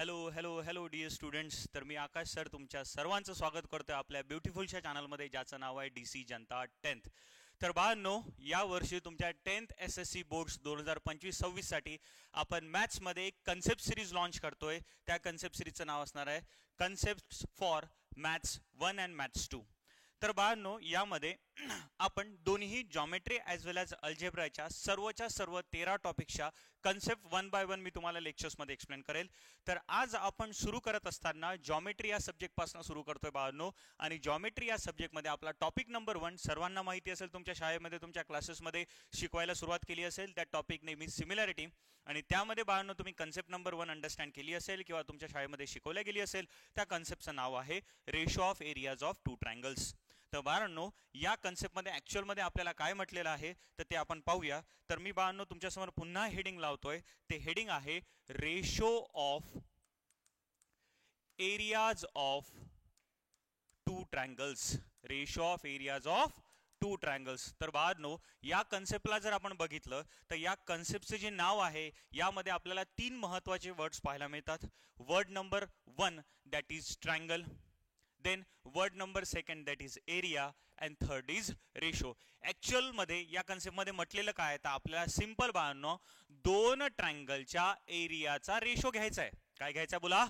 Hello hello hello dear students. तर मी आकाश sir तुमच्या सर्वांचं स्वागत करतोय आपल्या ब्युटिफुलच्या चॅनलमध्ये, ज्याचं नाव आहे DC जनता 10th. तर बाळांनो, या वर्षी तुमच्या 10th SSC बोर्ड्स 2025-26 साठी आपण मॅथ्समध्ये एक कन्सेप्ट सिरीज लॉन्च करतोय. त्या कन्सेप्ट सिरीजचं नाव असणार आहे concepts for maths 1 and maths 2. तर बाळांनो, यामध्ये आपण दोन्ही जॉमेट्री ॲज वेल ॲज अल्जेब्राच्या सर्व 13 टॉपिक्सच्या कन्सेप्ट 1 बाय 1 मी तुम्हाला लेक्चर्समध्ये एक्सप्लेन करेल. तर आज आपण सुरू करत असताना जॉमेट्री या सब्जेक्टपासून सुरू करतोय बाळांनो. आणि जॉमेट्री या सब्जेक्टमध्ये आपला टॉपिक नंबर 1 सर्वांना माहिती असेल, तुमच्या शाळेमध्ये तुमच्या क्लासेसमध्ये शिकवायला सुरुवात केली असेल. त्या टॉपिक नेहमी सिमिलॅरिटी, आणि त्यामध्ये बाळांनो तुम्ही कन्सेप्ट नंबर 1 अंडरस्टँड केली असेल किंवा तुमच्या शाळेमध्ये शिकवल्या गेली असेल. त्या कन्सेप्टचं नाव आहे ratio of areas of two triangles. तर बाळांनो, या कन्सेप्टमध्ये ॲक्च्युअलमध्ये आपल्याला काय म्हटलेलं आहे तर ते आपण पाहूया. तर मी बाळांनो तुमच्यासमोर पुन्हा हेडिंग लावतोय. ते हेडिंग आहे ratio of areas of two triangles. Ratio of areas of two triangles. तर बाळांनो, या कन्सेप्टला जर आपण बघितलं तर या कन्सेप्टचे जे नाव आहे यामध्ये आपल्याला 3 महत्त्वाचे वर्ड्स पाहायला मिळतात. Word number 1 that is triangle, then word number 2 that is area, and third is ratio. Actual मध्ये या कन्सेप्ट मध्ये म्हटलेलं काय तर आपल्याला सिंपल बाळांनो 2 ट्रायंगलच्या एरियाचा रेशो घ्यायचा आहे. काय घ्यायचा बोला?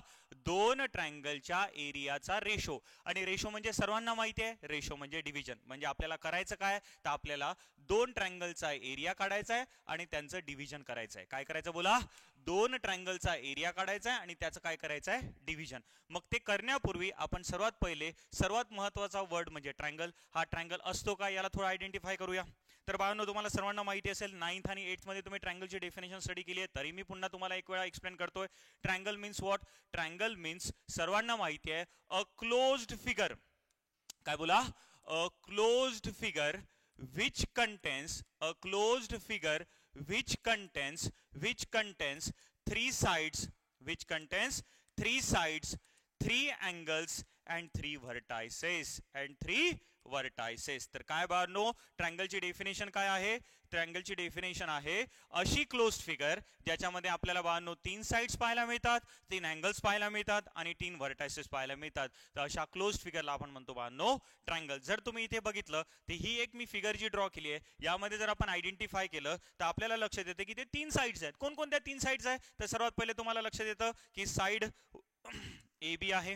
2 ट्रायंगलच्या एरियाचा रेशो. आणि रेशो म्हणजे सर्वांना माहिती आहे, रेशो म्हणजे डिव्हिजन. म्हणजे आपल्याला करायचं काय तर आपल्याला 2 ट्रायंगलचा एरिया काढायचा आहे आणि त्यांचं डिव्हिजन करायचं आहे. काय करायचं बोला? 2 ट्रायंगलचा एरिया काढायचा आहे आणि त्याचं काय करायचं आहे? डिव्हिजन. मग ते करण्यापूर्वी आपण सर्वात महत्त्वाचा वर्ड म्हणजे ट्रायंगल. हा ट्रायंगल असतो का याला थोडं आयडेंटिफाय करूया. तर बाळांनो, तुम्हाला सर्वांना माहिती असेल 9th आणि 8th मध्ये तुम्ही ट्रायंगलची डेफिनेशन स्टडी केली आहे. तरी मी पुन्हा तुम्हाला एक वेळा एक्सप्लेन करतोय. Triangle means what? Triangle means सर्वांना माहिती आहे अ क्लोज्ड फिगर. काय बोला? A closed figure which contains three sides, 3 angles and 3 vertices. तर काय बाळांनो, ट्रायंगलची डेफिनेशन काय आहे? ट्रायंगलची डेफिनेशन आहे अशी क्लोज्ड फिगर ज्याच्यामध्ये आपल्याला बाळांनो 3 साइड्स पाहायला मिळतात, 3 अँगल्स पाहायला मिळतात आणि 3 व्हर्टायसेस पाहायला मिळतात. तर अशा क्लोज्ड फिगरला आपण म्हणतो बाळांनो ट्रायंगल. जर तुम्ही इथे बघितलं तर ही एक मी फिगर जी ड्रॉ केली आहे, यामध्ये जर आपण आयडेंटिफाय केलं तर आपल्याला लक्षात येतं की ते 3 साइड्स आहेत. कोणकोणत्या 3 साइड्स आहेत? तर सर्वात पहिले तुम्हाला लक्षात येतं की साइड AB आहे.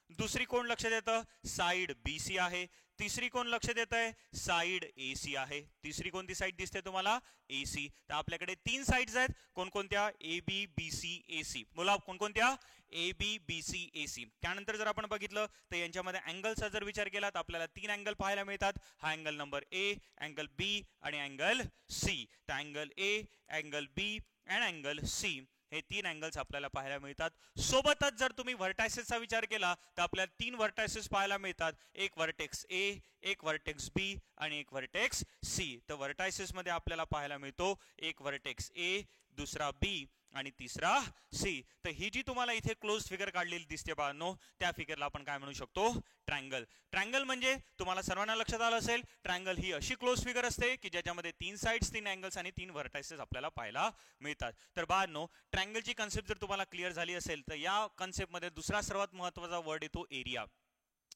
दुसरी कोण लक्षात येतं? साइड BC आहे. तिसरी कोण लक्षात येत आहे? साइड AC आहे. तिसरी कोणती साइड दिसते तुम्हाला? AC. तर आपल्याकडे 3 साइड्स आहेत. कोणकोणत्या? AB BC AC. बोला कोणकोणत्या? AB BC AC. त्यानंतर जर आपण बघितलं तर यांच्यामध्ये अँगलचा जर विचार केला तर आपल्याला 3 अँगल पाहायला मिळतात. हा angle number A, angle B आणि अँगल C. तर अँगल A, अँगल B आणि अँगल C हे 3 अँगल्स आपल्याला पाहायला मिळतात. सोबतच जर तुम्ही व्हर्टायसेसचा विचार केला तर आपल्याला 3 व्हर्टायसेस पाहायला मिळतात. एक व्हर्टेक्स A, एक व्हर्टेक्स B आणि एक व्हर्टेक्स C. तर व्हर्टायसेस मध्ये आपल्याला पाहायला मिळतो एक व्हर्टेक्स A, दुसरा B आणि तिसरा C. तर ही जी तुम्हाला इथे क्लोज फिगर काढलेली दिसते बाळांनो, त्या फिगरला आपण काय म्हणू शकतो? ट्रायंगल. ट्रायंगल म्हणजे तुम्हाला सर्वांना लक्षात आलं असेल, ट्रायंगल ही अशी क्लोज फिगर असते की ज्याच्यामध्ये 3 साइड्स, 3 अँगल्स आणि 3 व्हर्टायसेस आपल्याला पाहायला मिळतात. तर बाळांनो, ट्रायंगलची कन्सेप्ट जर तुम्हाला क्लिअर झाली असेल तर या कन्सेप्टमध्ये दुसरा सर्वात महत्त्वाचा वर्ड येतो एरिया.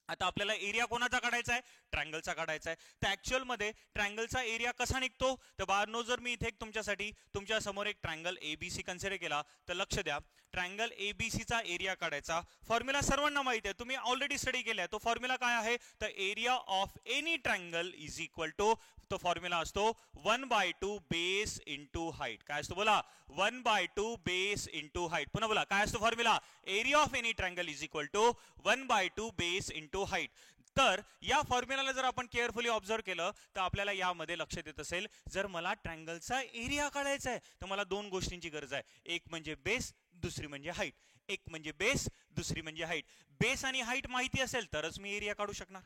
आता आपल्याला एरिया कोणाचा काढायचा आहे? ट्रायंगलचा काढायचा आहे. तर ऍक्च्युअल मध्ये ट्रायंगलचा एरिया कसा निघतो? तर बाळांनो, जर मी इथे तुमच्यासाठी तुमच्या समोर एक ट्रायंगल ABC कन्सिडर केला तर लक्ष द्या, ट्रायंगल ABCचा एरिया काढायचा फॉर्म्युला सर्वांना माहिती आहे, तुम्ही ऑलरेडी स्टडी केलाय. तो फॉर्म्युला काय आहे? तर area of any triangle is equal to, तो फॉर्म्युला असतो 1/2 बेस इंटू हाईट. काय असतो बोला? 1/2 बेस इंटू हाईट. पुन्हा बोला, काय असतो formula? Area of any triangle is equal to 1/2 base into height. तर या फॉर्म्युलाला जर आपण केअरफुली ऑब्झर्व केलं तर आपल्याला यामध्ये लक्षात येत असेल, जर मला ट्रायंगलचा एरिया काढायचा आहे तर मला 2 गोष्टींची गरज आहे. एक म्हणजे बेस, दुसरी म्हणजे हाईट. एक म्हणजे बेस, दुसरी म्हणजे हाईट. बेस आणि हाईट माहिती असेल तरच मी एरिया काढू शकणार.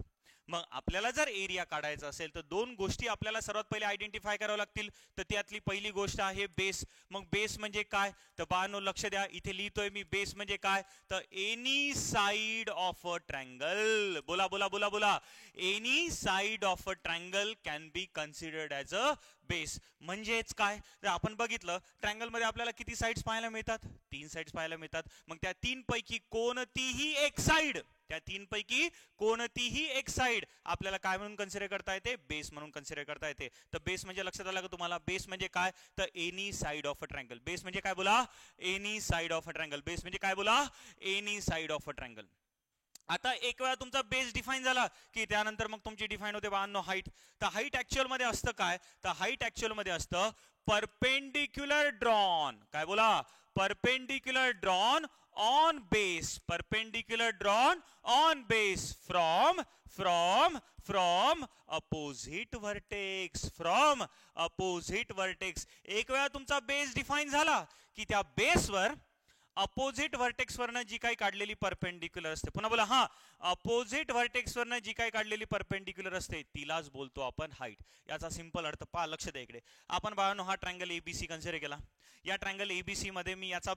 मग आपल्याला जर एरिया काढायचा असेल तर 2 गोष्टी आपल्याला सर्वात पहिले आयडेंटिफाय कराव्या लागतील. तर त्यातली पहिली गोष्ट आहे बेस. मग बेस म्हणजे काय? तर बाळांनो लक्ष द्या, इथे लिहितोय मी बेस म्हणजे काय? तर any side of a triangle. बोला बोला बोला बोला. Any side of a triangle can be considered as a base. म्हणजेच काय, तर आपण बघितलं ट्रायंगल मध्ये आपल्याला किती साइड्स पाहायला मिळतात, 3 साइड्स पाहायला मिळतात. मग त्या 3 पैकी कोणतीही एक साइड, त्या 3 पैकी कोणतीही एक साइड आपल्याला काय म्हणून कन्सिडर करता येते, बेस म्हणून कन्सिडर करता येते. तर बेस म्हणजे लक्षात आलं का तुम्हाला, बेस म्हणजे काय, तर any side of a triangle. Base म्हणजे काय बोला, any side of a triangle. Base म्हणजे काय बोला, any side of a triangle. आता एक वेळा तुमचा बेस डिफाइन झाला की त्यानंतर मग तुमची डिफाइन होते बाळांनो हाईट. तर हाईट ऍक्च्युअल मध्ये असतं काय, तर हाईट ऍक्च्युअल मध्ये असतं परपेंडिक्युलर ड्रॉन. काय बोला, perpendicular drawn on base. Perpendicular drawn on base from from from opposite vertex. From opposite vertex. एक वेळा तुमचा बेस डिफाइन झाला की त्या बेसवर अपोजिट व्हर्टेक्स वरनं जी काही काढलेली परपेंडिक्युलर असते, पुन्हा बोला, हा, अपोजिट व्हर्टेक्स वरनं जी काही काढलेली परपेंडिक्युलर असते तिलाच बोलतो आपण हाईट. याचा सिंपल अर्थ पहा, लक्ष द्या इकडे. आपण बाळांनो हा ट्रायंगल एबीसी कन्सिडर केला. या ट्रायंगल एबीसी मध्ये मी याचा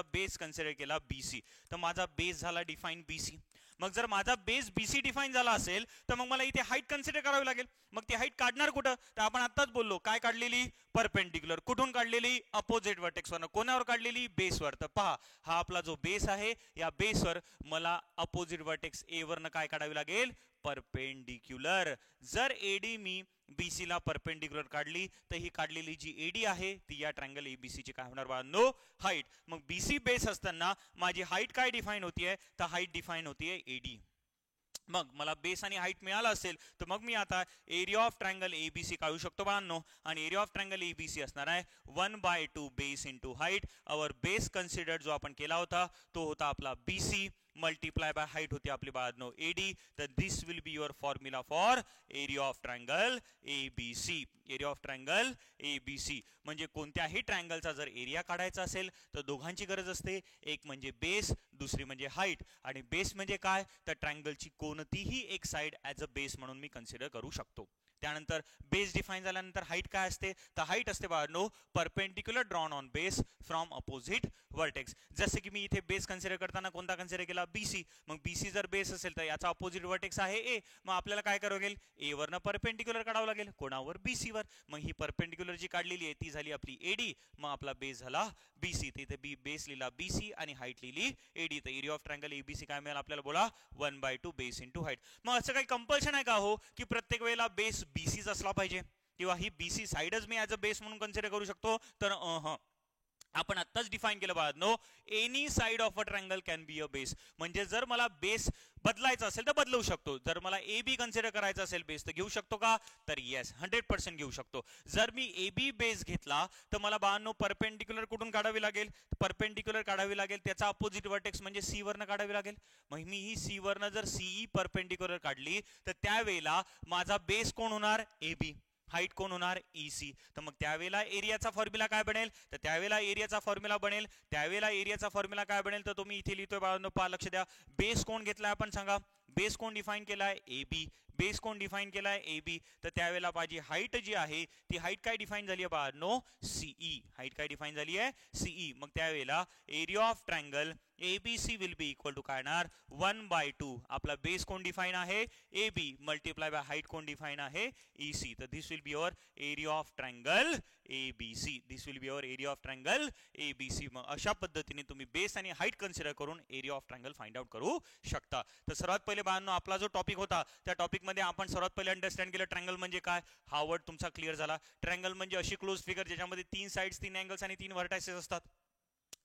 बेस कन्सिडर केला बीसी. तर माझा बेस झाला डिफाइन बीसी. मग जर माझा बेस बीसी डिफाइन झाला असेल तर मग मला इथे हाईट कन्सिडर करावी लागेल. मग ती हाईट काढणार कुठं, तर आपण आताच बोललो काय काढलेली, परपेंडिक्युलर. कुठून काढलेली, अपोजिट व्हर्टेक्स वरनं. कोणावर काढलेली, बेसवर. तर पहा, हा आपला जो बेस आहे या बेसवर मला अपोजिट व्हर्टेक्स ए वरनं काय काढावी लागेल, परपेंडिक्युलर. जर एडी मी बीसी ला परपेंडिक्युलर काढली तर ही काढलेली जी एडी आहे ती या ट्रायंगल एबीसी ची काय होणार बाळांनो, हाईट. मग बीसी बेस असताना माझी हाईट काय डिफाइन होतीये, तर हाईट डिफाइन होतीये एडी. मग मला बेस आणि हाईट मिळाला असेल तर मग मी आता एरिया ऑफ ट्रायंगल एबीसी काढू शकतो बाळांनो. आणि एरिया ऑफ ट्रायंगल एबीसी असणार आहे 1/2 base into height. Our base considered जो आपण केला होता तो होता आपला बीसी मल्टीप्लाय बाय हाईट होती आपली बाळांनो एडी. तर this will be your formula for area of triangle ABC. Area of triangle ABC म्हणजे कोणत्याही ट्रायंगलचा जर एरिया काढायचा असेल तर दोघांची गरज असते, एक म्हणजे बेस, दुसरी म्हणजे हाईट. आणि बेस म्हणजे काय, तर ट्रायंगलची कोणतीही एक साइड ऍज अ बेस म्हणून मी कन्सिडर करू शकतो. त्यानंतर बेस डिफाइन झाल्यानंतर हाईट काय असते, तर हाईट असते बाळांनो perpendicular drawn on base from opposite vertex. जसे की मी इथे बेस कन्सिडर करताना कोणता कन्सिडर केला, बीसी. मग बीसी जर बेस असेल तर याचा अपोजिट व्हर्टेक्स आहे ए. मग आपल्याला काय करावं लागेल, ए वरनं परपेंडिक्युलर काढावं लागेल. कोणावर, बीसी वर. मग ही परपेंडिक्युलर जी काढलेली आहे ती झाली आपली एडी. मग आपला बेस झाला बीसी. तिथे बी बेस लिहिला बीसी आणि हाईट लिहिली एडी. तर एरिया ऑफ ट्रायंगल एबीसी काय मिळालं आपल्याला, बोला 1/2 बेस इंटू हाईट. मग असं काही कंपल्शन आहे का हो की प्रत्येक वेळेला बेस बीसीच असला पाहिजे किंवा ही बीसी साइडच मी ऍज अ बेस म्हणून कन्सिडर करू शकतो, तर आपण आत्ताच डिफाइन केलं बाळांनो, any side of a triangle can be a base. म्हणजे जर मला बेस बदलायचा असेल तर बदलू शकतो. जर मला ए बी कन्सिडर करायचा असेल बेस तर घेऊ शकतो का, तर येस 100% घेऊ शकतो. जर मी ए बी बेस घेतला तर मला बाळांनो परपेंडिक्युलर कुठून काढावी लागेल, परपेंडिक्युलर काढावी लागेल त्याचा अपोजिट व्हर्टेक्स म्हणजे सी वरनं काढावी लागेल. मग मी ही सी वरनं जर सीई परपेंडिक्युलर काढली तर त्यावेळेला माझा बेस कोण होणार, ए बी. हाईट कोण होणार, ईसी. तर मग त्यावेळेला एरियाचा फॉर्म्युला काय बनेल, तर त्यावेळेला एरियाचा फॉर्म्युला काय बनेल, तर तुम्ही इथे लिहितोय बाळांनो, पहा, लक्ष द्या. बेस कोण घेतलाय आपण सांगा, बेस कोण डिफाइन केलाय, ए बी. बेस कोण डिफाइन केलाय, ए बी. तर त्यावेळेला माझी हाईट जी आहे ती हाईट काय डिफाइन झाली आहे बाळांनो, सीई. हाईट काय डिफाइन झाली आहे, सीई. मग त्यावेळेला area of triangle ABC will be equal to काय येणार, 1/2. आपला बेस कोण डिफाइन आहे, A B, multiply by height कोण डिफाइन आहे, ईसी. तर this will be your area of triangle ABC. This will be your area of triangle ABC. मग अशा पद्धतीने तुम्ही बेस आणि हाईट कन्सिडर करून area of triangle find out करू शकता. तर सर्वात पहिले बाळांनो आपला जो टॉपिक होता त्या टॉपिक मध्ये आपण सर्वात पहिले अंडरस्टँड केलं ट्रायंगल म्हणजे काय. हा वर्ड तुमचा क्लिअर झाला. ट्रायंगल म्हणजे अशी क्लोज फिगर ज्याच्यामध्ये 3 साइड्स, 3 अँगल्स आणि 3 व्हर्टायसेस असतात.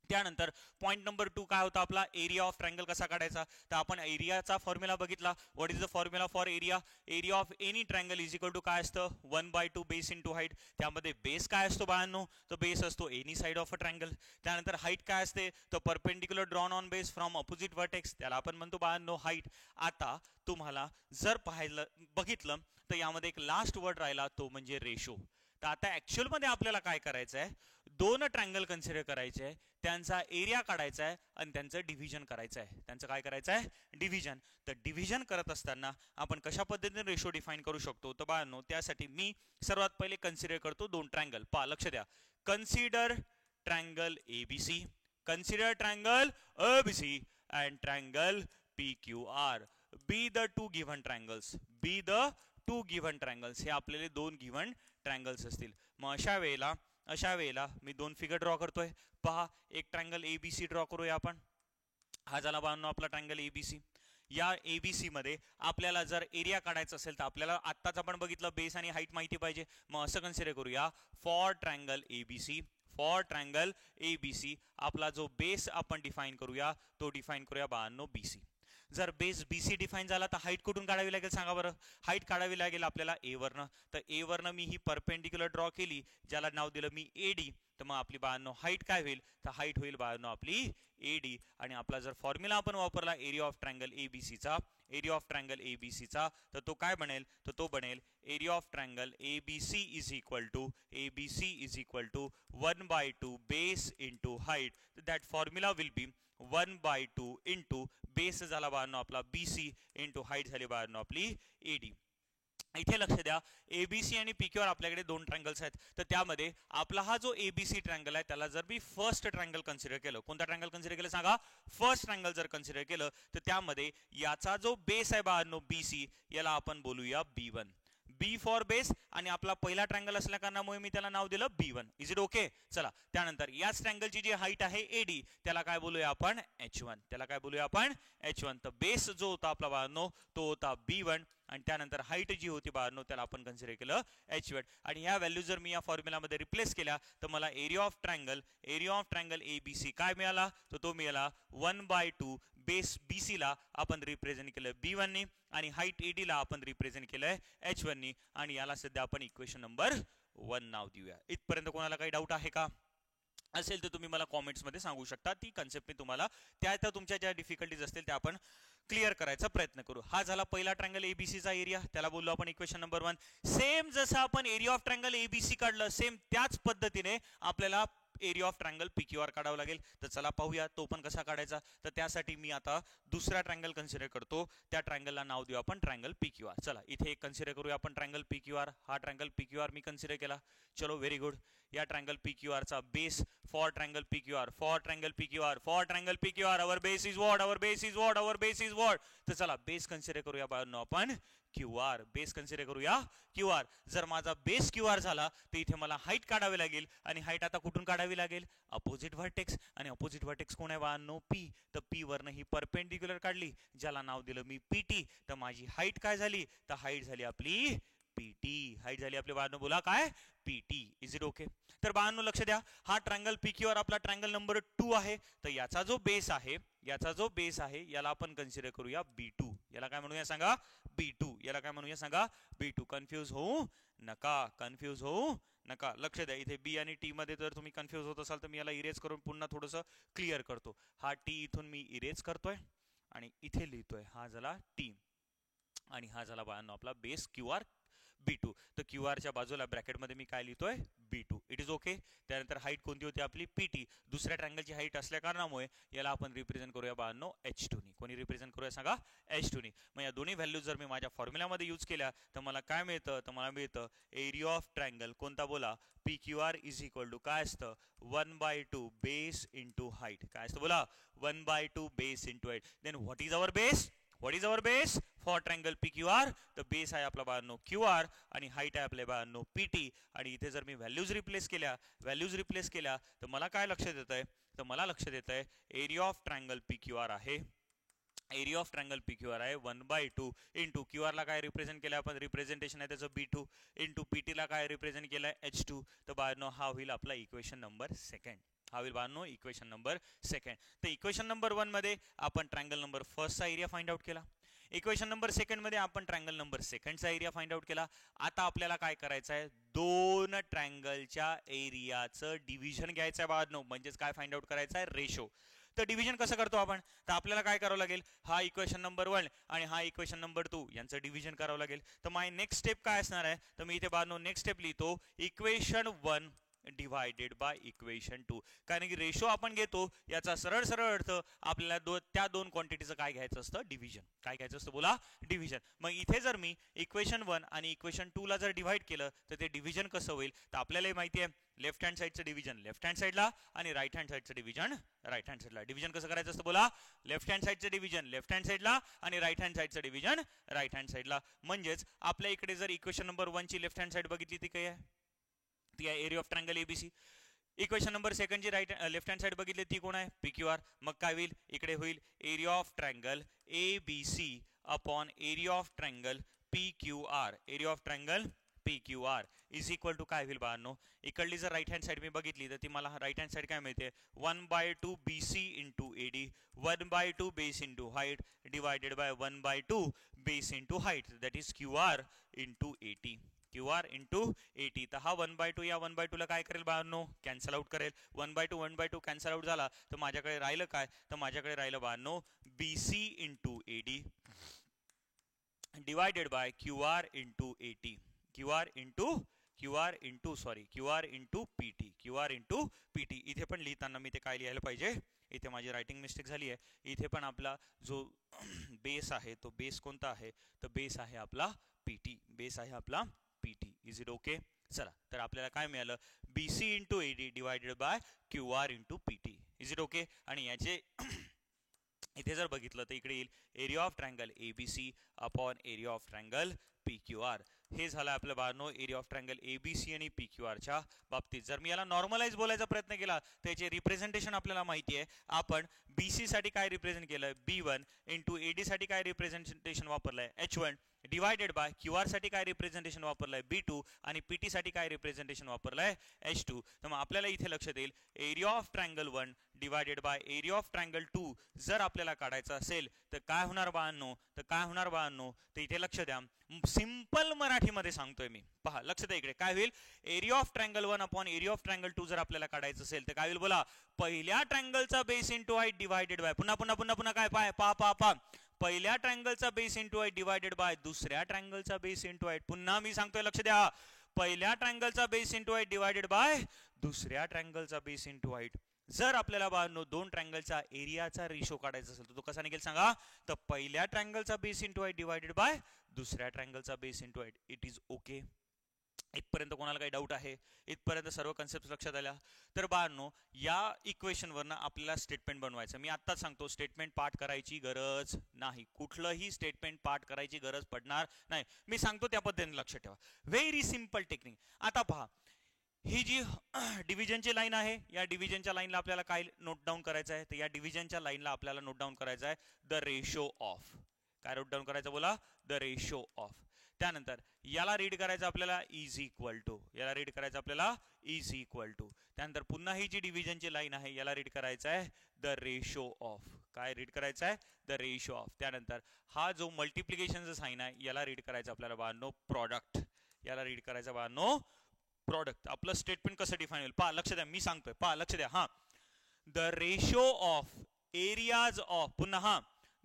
त्यानंतर पॉइंट नंबर 2 काय होता आपला, एरिया ऑफ ट्रायंगल कसा काढायचा. तर आपण एरियाचा फॉर्म्युला बघितला. What is the formula for area, area of any triangle is equal to काय असतं, 1/2 बेस इंटू हाईट. त्यामध्ये बेस काय असतो बाळांनो, तर बेस असतो any side of a triangle. त्यानंतर हाईट काय असते, तर perpendicular drawn on base from opposite vertex, त्याला आपण म्हणतो बाळांनो हाईट. आता तुम्हाला जर पाहिलं बघितलं तर यामध्ये एक लास्ट वर्ड राहिला तो म्हणजे रेशो. तर आता ऍक्च्युअल मध्ये आपल्याला काय करायचं आहे, 2 ट्रायंगल कन्सिडर करायचे आहे, त्यांचा एरिया काढायचा आहे आणि त्यांचं डिव्हिजन करायचं आहे. त्यांचं काय करायचं आहे, डिव्हिजन. तर डिव्हिजन करत असताना आपण कशा पद्धतीने रेशो डिफाइन करू शकतो, तर बाळांनो त्यासाठी मी सर्वात पहिले कन्सिडर करतो 2 ट्रायंगल. पहा, लक्ष द्या. Consider triangle ABC, consider triangle ABC and triangle PQR. Be the two given triangles. Be the 2 given triangles, हे आपल्याला 2 गिव्हन ट्रायंगल्स असतील. मग अशा वेळेला मी 2 फिगर ड्रॉ करतोय. पहा, एक ट्रायंगल एबीसी ड्रॉ करूया आपण. हा झाला बांधून आपला ट्रायंगल एबीसी. या एबीसी मध्ये आपल्याला जर एरिया काढायचा असेल तर आपल्याला आत्ताच आपण बघितलं बेस आणि हाईट माहिती पाहिजे. मग असं कन्सिडर करूया, फॉर ट्रायंगल एबीसी आपला जो बेस आपण डिफाइन करूया तो डिफाइन करूया बांधून बीसी. जर बेस बीसी डिफाइन झाला तर हाईट कुठून काढावी लागेल सांगा बरं. हाईट काढावी लागेल आपल्याला ए वरनं. तर ए वरनं मी ही परपेंडिक्युलर ड्रॉ केली, ज्याला नाव दिलं मी एडी. तर मग आपली बाळांनो हाईट काय होईल, तर हाईट होईल बाळांनो आपली एडी. आणि आपला जर फॉर्म्युला आपण वापरला एरिया ऑफ ट्रायंगल एबीसीचा, तर तो काय बनेल, तर तो बनेल area of triangle ABC is equal to 1/2 base into height. That formula will be 1/2 into base झाला बाळांनो आपला बीसी इंटू हाईट झाली बाळांनो आपली एडी. इथे लक्ष द्या, एबीसी आणि पीक्यूआर आपल्याकडे 2 ट्रायंगल्स आहेत. तर त्यामध्ये आपला हा जो एबीसी ट्रायंगल आहे त्याला जर मी फर्स्ट ट्रायंगल कन्सिडर केलं, कोणता ट्रायंगल कन्सिडर केलं सांगा, फर्स्ट ट्रायंगल जर कन्सिडर केलं तर त्यामध्ये याचा जो बेस आहे बाळांनो बीसी, याला आपण बोलूया B1. बी फॉर बेस, आणि आपला पहिला ट्रायंगल असल्या कारणामुळे मी त्याला नाव दिलं B1. Is it okay. चला, त्यानंतर याच ट्रायंगलची जी हाईट आहे एडी, त्याला काय बोलूया आपण H1. तर बेस जो होता आपला बाळांनो तो होता B1, आणि त्यानंतर हाईट जी होती बाळांनो त्याला आपण कन्सिडर केलं H1. आणि ह्या व्हॅल्यू जर मी या फॉर्म्युलामध्ये रिप्लेस केल्या तर मला एरिया ऑफ ट्रायंगल एबीसी काय मिळाला, तर तो मिळाला 1/2 बेस बीसी ला आपण रिप्रेझेंट केलं B1 नी, आणि हाईट एडी ला आपण रिप्रेझेंट केलंय H1 नी. आणि याला सध्या आपण इक्वेशन नंबर 1 नाव देऊया. इथपर्यंत कोणाला काही डाऊट आहे का? असेल तर तुम्ही मला कॉमेंट्स मध्ये सांगू शकता. ती कन्सेप्ट मी तुम्हाला त्या तुमच्या ज्या डिफिकल्टीज असतील त्या आपण क्लिअर करायचा प्रयत्न करू. हा झाला पहिला ट्रायंगल एबीसीचा एरिया, त्याला बोललो आपण इक्वेशन नंबर 1. सेम जसं आपण एरिया ऑफ ट्रायंगल एबीसी काढलं, सेम त्याच पद्धतीने आपल्याला एरिया ऑफ ट्रायंगल पीक्यूआर काढावं लागेल. तर चला पाहूया तो पण कसा काढायचा. तर त्यासाठी मी आता दुसरा ट्रायंगल कन्सिडर करतो. त्या ट्रायंगलला नाव देऊ आपण ट्रायंगल पीक्यूआर. चला इथे एक कन्सिडर करूया आपण ट्रायंगल पीक्यूआर. हा ट्रायंगल पीक्यूआर मी कन्सिडर केला. चलो व्हेरी गुड. या ट्रायंगल पीक्यूआर चा base for triangle PQR our base is what. तर चला बेस कन्सिडर करूया बाळांनो आपण क्यूआर. जर माझा बेस क्यूआर झाला तर इथे मला हाईट काढावी लागेल, आणि हाईट आता कुठून काढावी लागेल, अपोजिट व्हर्टेक्स. आणि अपोजिट व्हर्टेक्स कोण आहे बाळांनो, पी. तर पी वरनं ही परपेंडिक्युलर काढली, ज्याला नाव दिलं मी पीटी. तर माझी हाईट काय झाली, तर हाईट झाली आपली पीटी. बाळांनो बोला काय, पीटी. Is it okay. तर बाळांनो लक्ष द्या, हा ट्रायंगल पीक्यूआर आपला ट्रायंगल नंबर 2 आहे. तर याचा जो बेस आहे याला आपण कन्सिडर करूया B2. याला काय म्हणूया सांगा, B2. कन्फ्यूज होऊ नका. लक्ष द्या, इथे बी आणि टी मध्ये जर तुम्ही कन्फ्यूज होत असाल तर मी याला इरेज करून पुन्हा थोडंसं क्लिअर करतो. हा टी इथून मी इरेज करतोय आणि इथे लिहितोय, हा झाला टी, आणि हा झाला बाळांनो आपला बेस क्यूआर B2. तर क्यूआरच्या बाजूला ब्रॅकेटमध्ये मी काय लिहितोय, B2. It is okay. त्यानंतर हाईट कोणती होती आपली, पीटी. दुसऱ्या ट्रायंगलची हाईट असल्या कारणामुळे याला आपण रिप्रेझेंट करूया बाळांनो H2 नी. कोणी रिप्रेझेंट करूया सांगा, H2 नी. मग या दोन्ही व्हॅल्यू जर मी माझ्या फॉर्म्युलामध्ये यूज केल्या तर मला काय मिळतं, तर मला मिळतं एरिया ऑफ ट्रायंगल कोणता बोला, PQR इज इक्वल टू काय असतं, 1/2 बेस इंटू हाईट. काय असतं बोला, 1/2 base into height. Then what is our base for triangle PQR. तर बेस आहे आपला बाळांनो QR, आणि हाईट आहे आपल्या बाळांनो PT. आणि इथे जर मी व्हॅल्यूज रिप्लेस केल्या तर मला काय लक्षात येतंय, तर मला लक्षात येतंय एरिया ऑफ ट्रायंगल PQR आहे 1/2 इंटू QR ला काय रिप्रेझेंट केलं आपण, रिप्रेझेंटेशन आहे त्याचं B2, इंटू PT ला काय रिप्रेझेंट केलंय H2. तर बाळांनो हा होईल आपला इक्वेशन नंबर 2. तर इक्वेशन नंबर 1 मध्ये आपण ट्रायंगल नंबर 1 चा एरिया फाइंड आउट केला. इक्वेशन नंबर 2 मध्ये आपण ट्रायंगल नंबर 2 चा एरिया फाइंड आउट केला. आता आपल्याला काय करायचं आहे, 2 ट्रायंगलच्या एरियाचं डिव्हिजन घ्यायचं आहे बाळांनो. म्हणजेच काय फाइंड आउट करायचं आहे, रेशो. तर डिव्हिजन कसं करतो आपण, तर आपल्याला काय करावं लागेल, हा इक्वेशन नंबर 1 आणि हा इक्वेशन नंबर 2 यांचं डिव्हिजन करावं लागेल. तर माय नेक्स्ट स्टेप काय असणार आहे, तर मी इथे बाळांनो नेक्स्ट स्टेप लिहितो, इक्वेशन 1 डिवाइडेड बाय इक्वेशन 2. कारण की रेशो आपण घेतो याचा सरळ अर्थ आपल्याला त्या दोन क्वांटिटीचं काय घ्यायचं असतं, डिव्हिजन. काय घ्यायचं असतं बोला, डिव्हिजन. मग इथे जर मी इक्वेशन 1 आणि इक्वेशन 2 ला जर डिवाइड केलं तर ते डिव्हिजन कसं होईल, तर आपल्याला माहिती आहे लेफ्ट हँड साईडचं डिव्हिजन लेफ्ट हँड साईडला आणि राईट हँड साईडचं डिव्हिजन राईट हँड साईडला. डिव्हिजन कसं करायचं असतं बोला, लेफ्ट हँड साईडचं डिव्हिजन लेफ्ट हँड साईडला आणि राईट हँड साईडचं डिव्हिजन राईट हँड साईडला. म्हणजेच आपल्या इकडे जर इक्वेशन नंबर 1 ची लेफ्ट हँड साईड बघितली ती काय आहे, ती आहे area of triangle ABC. Equation number 2 ची लेफ्ट हँड साईड बघितली ती कोण आहे, PQR. मग काय होईल, इकडे होईल area of triangle ABC upon area of triangle PQR. Area of triangle PQR is equal to काय होईल बाळांनो, इकडली जर राईट हँड साईड मी बघितली तर ती मला राईट हँड साईड काय मिळते, 1/2 BC into AD, 1/2 base into height divided bye 1/2 base into height, that is QR into 80. QR into 80. तर हा 1/2 या 1/2 ला काय करेल बाळांनो, कॅन्सल आउट करेल. 1/2 कॅन्सल आउट झाला तर माझ्याकडे राहिलं काय, तर माझ्याकडे राहिलं बाळांनो BC into AD divided by QR into 80. QR into PT. QR into PT. इथे पण लिहिताना मी ते काय लिहायला पाहिजे, इथे माझी रायटिंग मिस्टेक झाली आहे. इथे पण आपला जो बेस आहे तो बेस कोणता आहे, तर बेस आहे आपला PT. बेस आहे आपला PT. Is it okay. चला तर आपल्याला काय मिळालं, BC into AD divided by QR into PT. Is it okay. आणि याचे इथे जर बघितलं तर इकडे येईल area of triangle ABC upon area of triangle PQR. हे झालं आपलं बाळांनो एरिया ऑफ ट्रायंगल ABC आणि PQR च्या बाबतीत. जर मी याला नॉर्मलाइज बोलायचा प्रयत्न केला तर याचे रिप्रेझेंटेशन आपल्याला माहिती आहे. आपण BC साठी काय रिप्रेझेंट केलं, B1 इंटू AD साठी काय रिप्रेझेंटेशन वापरलंय, H1 डिवायडेड बाय QR साठी काय रिप्रेझेंटेशन वापरलंय, B2 आणि PT साठी काय रिप्रेझेंटेशन वापरलंय, H2. तर मग आपल्याला इथे लक्षात येईल area of triangle 1 divided by area of triangle 2 जर आपल्याला काढायचं असेल तर काय होणार बाळांनो, तर इथे लक्ष द्या, सिंपल मराठीमध्ये सांगतोय मी. पहा लक्ष द्या इकडे काय होईल, area of triangle 1 upon area of triangle 2 जर आपल्याला काढायचं असेल तर काय होईल बोला, पहिल्या ट्रायंगलचा base into height divided by पुन्हा काय पा पहिल्या ट्रायंगलचा base into height divided by दुसऱ्या ट्रायंगलचा बेस इंटू हाईट. पुन्हा मी सांगतोय लक्ष द्या, पहिल्या ट्रायंगलचा base into height divided by दुसऱ्या ट्रायंगलचा बेस इंटू हाईट. जर आपल्याला बाळांनो दोन ट्रायंगलचा एरियाचा रेशो काढायचा असेल तर तो कसा निघेल सांगा, तर पहिल्या ट्रायंगलचा base into height divided by दुसऱ्या ट्रायंगलचा base into height. It is okay. इथपर्यंत कोणाला काही डाऊट आहे, इथपर्यंत सर्व कन्सेप्ट लक्षात आल्या. तर बाळांनो या इक्वेशन वरनं आपल्याला स्टेटमेंट बनवायचं. मी आत्ताच सांगतो स्टेटमेंट पाठ करायची गरज नाही, कुठलंही स्टेटमेंट पाठ करायची गरज पडणार नाही. मी सांगतो त्या पद्धतीने लक्ष ठेवा. Very simple technique. आता पहा ही जी डिव्हिजनची लाईन आहे, या डिव्हिजनच्या लाईनला आपल्याला काय नोट डाऊन करायचं आहे, तर या डिव्हिजनच्या लाईनला आपल्याला नोट डाऊन करायचं आहे द रेशो ऑफ. काय नोट डाऊन करायचं बोला, द रेशो ऑफ. त्यानंतर याला रीड करायचं आपल्याला इज इक्वल टू, याला रीड करायचं आपल्याला इज इक्वल टू. त्यानंतर पुन्हा ही जी डिव्हिजनची लाईन आहे याला रीड करायचं आहे द रेशो ऑफ. काय रीड करायचं आहे, द रेशो ऑफ. त्यानंतर हा जो मल्टिप्लिकेशनचा साइन आहे याला रीड करायचं आपल्याला बाळांनो प्रोडक्ट. याला रीड करायचं बाळांनो प्रोडक्ट. आपलं स्टेटमेंट कसं डिफाइन होईल पहा, लक्ष द्या मी सांगतोय, पहा लक्ष द्या. हा the ratio of areas of, पुन्हा हा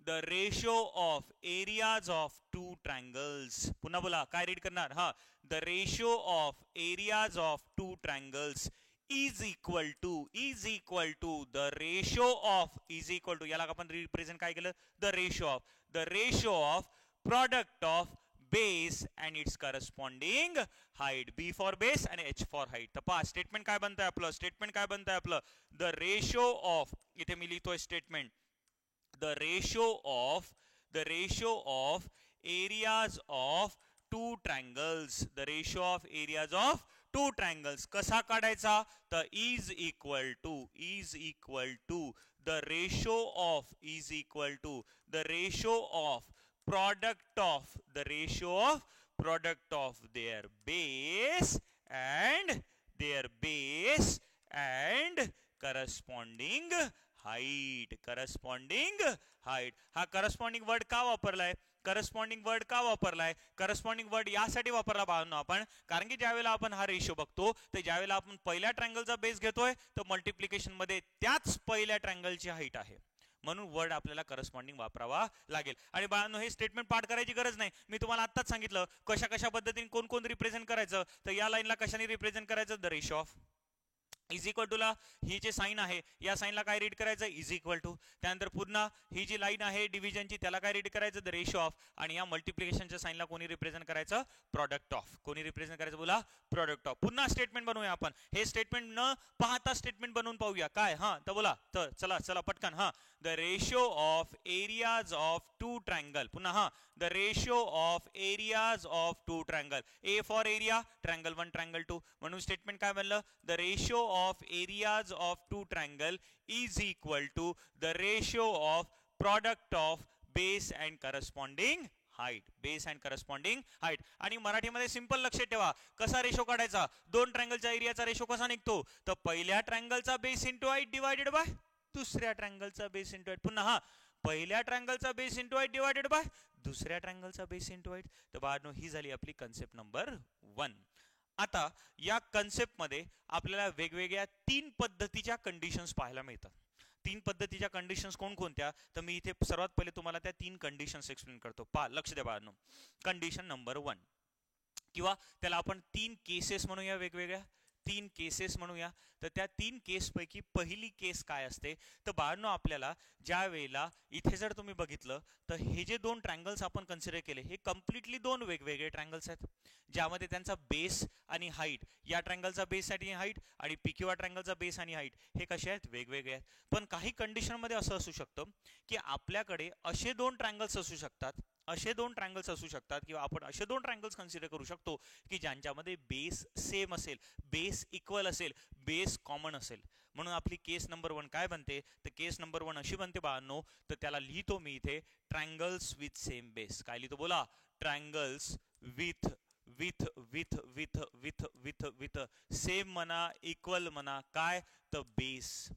the ratio of areas of two triangles. पुन्हा बोला काय रीड करणार, हा the ratio of areas of two triangles is equal to the ratio of, is equal to याला आपण रिप्रेझेंट काय केलं, the ratio of product of base and its corresponding height. B for base आणि H for height. तर पहा statement काय बनतंय आपलं, statement काय बनतंय आपलं, द रेशो ऑफ, इथे मी लिहितोय statement, the ratio of areas of two triangles. The ratio of areas of two triangles कसा काढायचा, तर is equal to the ratio of the ratio of product of their base and corresponding height. हा corresponding word का वापरलाय, corresponding word यासाठी वापरला बाळांनो आपण, कारण की ज्यावेळेला आपण हा रेशो बघतो तर ज्यावेळेला आपण पहिल्या ट्रायंगलचा बेस घेतोय तर मल्टिप्लिकेशन मध्ये त्याच पहिल्या ट्रायंगलची हाईट आहे, म्हणून वर्ड आपल्याला करस्पॉन्डिंग वापरावा लागेल. आणि बाळांनो हे स्टेटमेंट पाठ करायची गरज नाही, मी तुम्हाला आत्ताच सांगितलं कशा पद्धतीने कोण रिप्रेझेंट करायचं. तर या लाईनला कशाने रिप्रेझेंट करायचं, the ratio of. Is equal to ला ही जी साइन आहे या साइनला काय रीड करायचं इज इक्वल टू, त्यानंतर पुन्हा ही जी लाईन आहे डिव्हिजनची त्याला काय रीड करायचं द रेशो ऑफ, आणि या मल्टिप्लिकेशनच्या साइनला कोणी रिप्रेझेंट करायचं प्रोडक्ट ऑफ, कोणी रिप्रेझेंट करायचं बोला प्रोडक्ट ऑफ. पुन्हा स्टेटमेंट बनवूया आपण, हे स्टेटमेंट न पाहता स्टेटमेंट बनवून पाहूया काय. हा तर बोला, तर चला चला पटकन. हा the ratio of areas of two triangle, पुन्हा हा the ratio of areas of two triangle, a for area triangle 1 triangle 2, म्हणून स्टेटमेंट काय बनलं the ratio of areas of two triangle is equal to the ratio of product of base and corresponding height, base and corresponding height. आणि मराठीमध्ये simple लक्षात ठेवा कसा ratio काढायचा, दोन ट्रायंगलच्या एरियाचा रेशो कसा निघतो, तर पहिल्या ट्रायंगलचा base into height divided by दुसऱ्या ट्रायंगलचा बेस इंटू हाईट, पुन्हा हा पहिल्या ट्रायंगलचा base into height divided by दुसऱ्या ट्रायंगलचा बेस इंटू हाईट. तर बाळांनो ही झाली आपली कन्सेप्ट नंबर 1. आता या कन्सेप्ट मध्ये आपल्याला वेगवेगळ्या 3 पद्धतीच्या कंडिशन्स पाहायला मिळतात. 3 पद्धतीच्या कंडिशन्स कोणकोणत्या, तर मी इथे सर्वात पहिले तुम्हाला त्या 3 कंडिशन्स एक्सप्लेन करतो. पहा लक्ष द्या बाळांनो. कंडिशन नंबर 1 किंवा त्याला आपण 3 केसेस म्हणूया, वेगवेगळ्या 3 केसेस म्हणूया. तर त्या 3 केस पैकी पहिली केस काय असते, तर बाळांनो आपल्याला ज्या वेळेला इथे जर तुम्ही बघितलं तर हे जे 2 ट्रायंगल्स आपण कन्सिडर केले हे कम्प्लिटली 2 वेगवेगळे ट्रायंगल्स आहेत, ज्यामध्ये त्यांचा बेस आणि हाईट, या ट्रायंगलचा बेस आणि हाईट आणि पीक्यूआर ट्रायंगलचा बेस आणि हाईट हे कसे आहेत वेगवेगळे आहेत. पण काही कंडिशन मध्ये असं असू शकतं की आपल्याकडे असे 2 ट्रायंगल्स असू शकतात, असे 2 ट्रायंगल्स असू शकतात किंवा आपण असे 2 ट्रायंगल्स कन्सिडर करू शकतो की ज्यांच्यामध्ये बेस सेम असेल, बेस इक्वल असेल, बेस कॉमन असेल. म्हणून आपली केस नंबर 1 काय बनते, तर केस नंबर 1 अशी बनते बाळांनो, तर त्याला लिहितो मी इथे ट्रायंगल्स विथ सेम बेस. काय लिहितो बोला, triangles with with with with with with with same म्हणा, इक्वल म्हणा, काय तर बेस.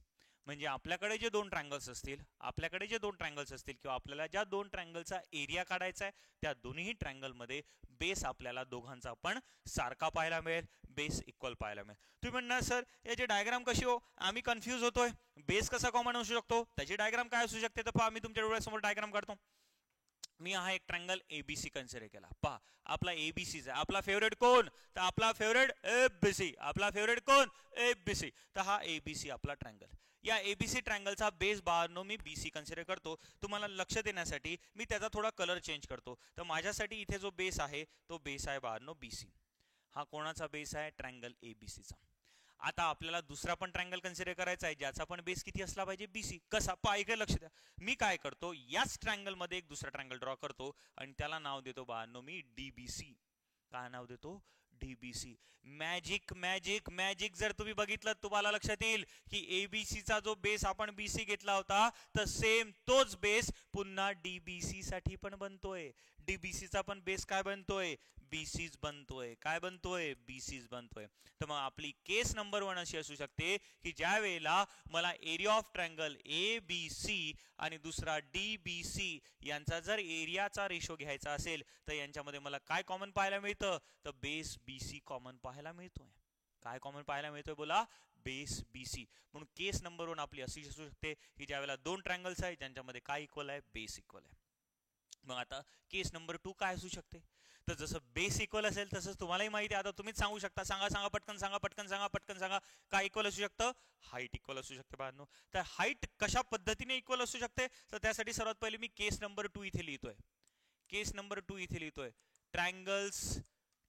म्हणजे आपल्याकडे जे 2 ट्रायंगल्स असतील, आपल्याकडे जे 2 ट्रायंगल्स असतील किंवा आपल्याला ज्या 2 ट्रायंगलचा एरिया काढायचा आहे त्या दोन्ही ट्रायंगल मध्ये बेस आपल्याला दोघांचा पण सारखा पाहायला मिळेल, बेस इक्वल पाहायला मिळेल. तुम्ही म्हणणार सर याची डायग्राम कशी हो, आम्ही कन्फ्यूज होतोय, बेस कसा कॉमन असू शकतो, त्याची डायग्राम काय असू शकते. तर पहा मी तुमच्या डोळ्यासमोर डायग्राम काढतो. मी हा एक ट्रायंगल एबीसी कन्सिडर केला. पहा आपला एबीसी आपला फेवरेट कोण, तर आपला फेवरेट एबीसी, आपला फेवरेट कोण एबीसी. तर हा एबीसी आपला ट्रायंगल, या एबीसी ट्रायंगलचा बेस बाळांनो मी बीसी कन्सिडर करतो. तुम्हाला लक्ष देण्यासाठी मी त्याचा थोडा कलर चेंज करतो. तर माझ्यासाठी इथे जो बेस आहे तो बेस आहे बाळांनो बीसी. हा कोणाचा बेस आहे, ट्रायंगल एबीसीचा. आता आपल्याला दुसरा पण ट्रायंगल कन्सिडर करायचा आहे ज्याचा पण बेस किती असला पाहिजे, बीसी. कसा, पहा इकडे लक्ष द्या. मी काय करतो, याच ट्रायंगल मध्ये एक दुसरा ट्रायंगल ड्रॉ करतो आणि त्याला नाव देतो बाळांनो मी डीबीसी. काय नाव देतो, डीबीसी. मॅजिक मॅजिक मॅजिक जर तुम्ही बघितलं तुम्हाला लक्षात येईल की एबीसीचा जो बेस आपण बीसी घेतला होता तर सेम तोच बेस पुन्हा डीबीसी साठी पण बनतोय. डीबीसीचा पण बेस काय बनतोय, बीसीच बनतोय. काय बनतोय, बीसीच बनतोय. तर मग आपली केस नंबर 1 अशी असू शकते की ज्या वेळेला मला एरिया ऑफ ट्रायंगल एबीसी आणि दुसरा डीबीसी यांचा जर एरियाचा रेशो घ्यायचा असेल तर यांच्यामध्ये मला काय कॉमन पाहायला मिळतं, तर बेस बीसी कॉमन पाहायला मिळतोय. काय कॉमन पाहायला मिळतोय बोला, बेस बीसी. म्हणून केस नंबर 1 आपली अशी असू शकते की ज्या वेळेला 2 ट्रायंगल्स आहेत ज्यांच्यामध्ये काय इक्वल आहे, बेस इक्वल आहे. मग आता केस नंबर 2 काय असू शकते, तर जसं बेस इक्वल असेल तसंच तुम्हालाही माहिती आहे, आता तुम्हीच सांगू शकता, सांगा सांगा पटकन सांगा, पटकन सांगा, पटकन सांगा. काय इक्वल असू शकतं, हाईट इक्वल असू शकते बाळांनो. तर हाईट कशा पद्धतीने इक्वल असू शकते, तर त्यासाठी सर्वात पहिले मी केस नंबर 2 इथे लिहितोय. केस नंबर 2 इथे लिहितोय, triangles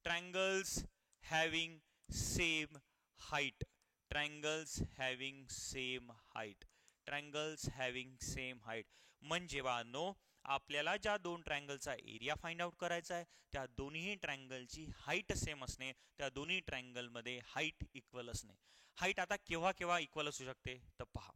triangles having same height, triangles having same height, triangles having same height. म्हणजे बाळांनो आपल्याला ज्या 2 ट्रायंगलचा एरिया फाइंड आउट करायचा आहे त्या दोन्ही ट्रायंगलची हाईट सेम असणे, त्या दोन्ही ट्रायंगल मध्ये हाईट इक्वल असणे. हाईट आता केव्हा केव्हा इक्वल असू शकते, तर पहा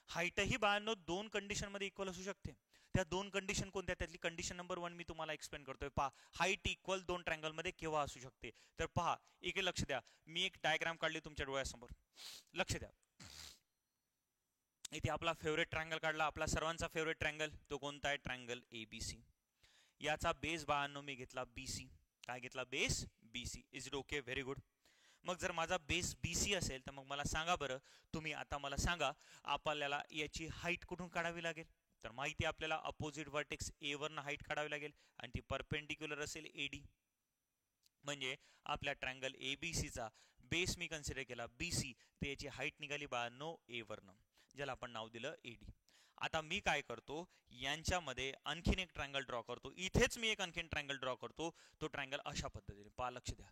हाईटही बाळांनो 2 कंडिशन मध्ये इक्वल असू शकते. त्या 2 कंडिशन कोणत्या, त्यातली कंडिशन नंबर 1 मी तुम्हाला एक्सप्लेन करतोय. पहा हाईट इक्वल 2 ट्रायंगल मध्ये केव्हा असू शकते, तर पहा इकडे लक्ष द्या. मी एक डायग्राम काढली तुमच्या डोळ्यासमोर, लक्ष द्या. इथे आपला फेवरेट ट्रायंगल काढला, आपला सर्वांचा फेवरेट ट्रायंगल, तो कोणता आहे, ट्रायंगल एबीसी. याचा बेस बाळांनो मी घेतला बीसी. काय घेतला, base BC. Is it okay, very good. मग जर माझा बेस बीसी असेल तर मग मला सांगा बरं, तुम्ही आता मला सांगा आपल्याला याची हाईट कुठून काढावी लागेल. तर माहिती आपल्याला अपोजिट व्हर्टेक्स ए वरनं हाईट काढावी लागेल आणि ती परपेंडिक्युलर असेल एडी. म्हणजे आपल्या ट्रायंगल एबीसीचा बेस मी कन्सिडर केला BC, तर याची हाईट निघाली बाळांनो A वरनं, ज्याला आपण नाव दिलं AD. आता मी काय करतो, यांच्यामध्ये आणखीन एक ट्रायंगल ड्रॉ करतो. इथेच मी एक आणखीन ट्रायंगल ड्रॉ करतो. तो ट्रायंगल अशा पद्धतीने पहा, लक्ष द्या.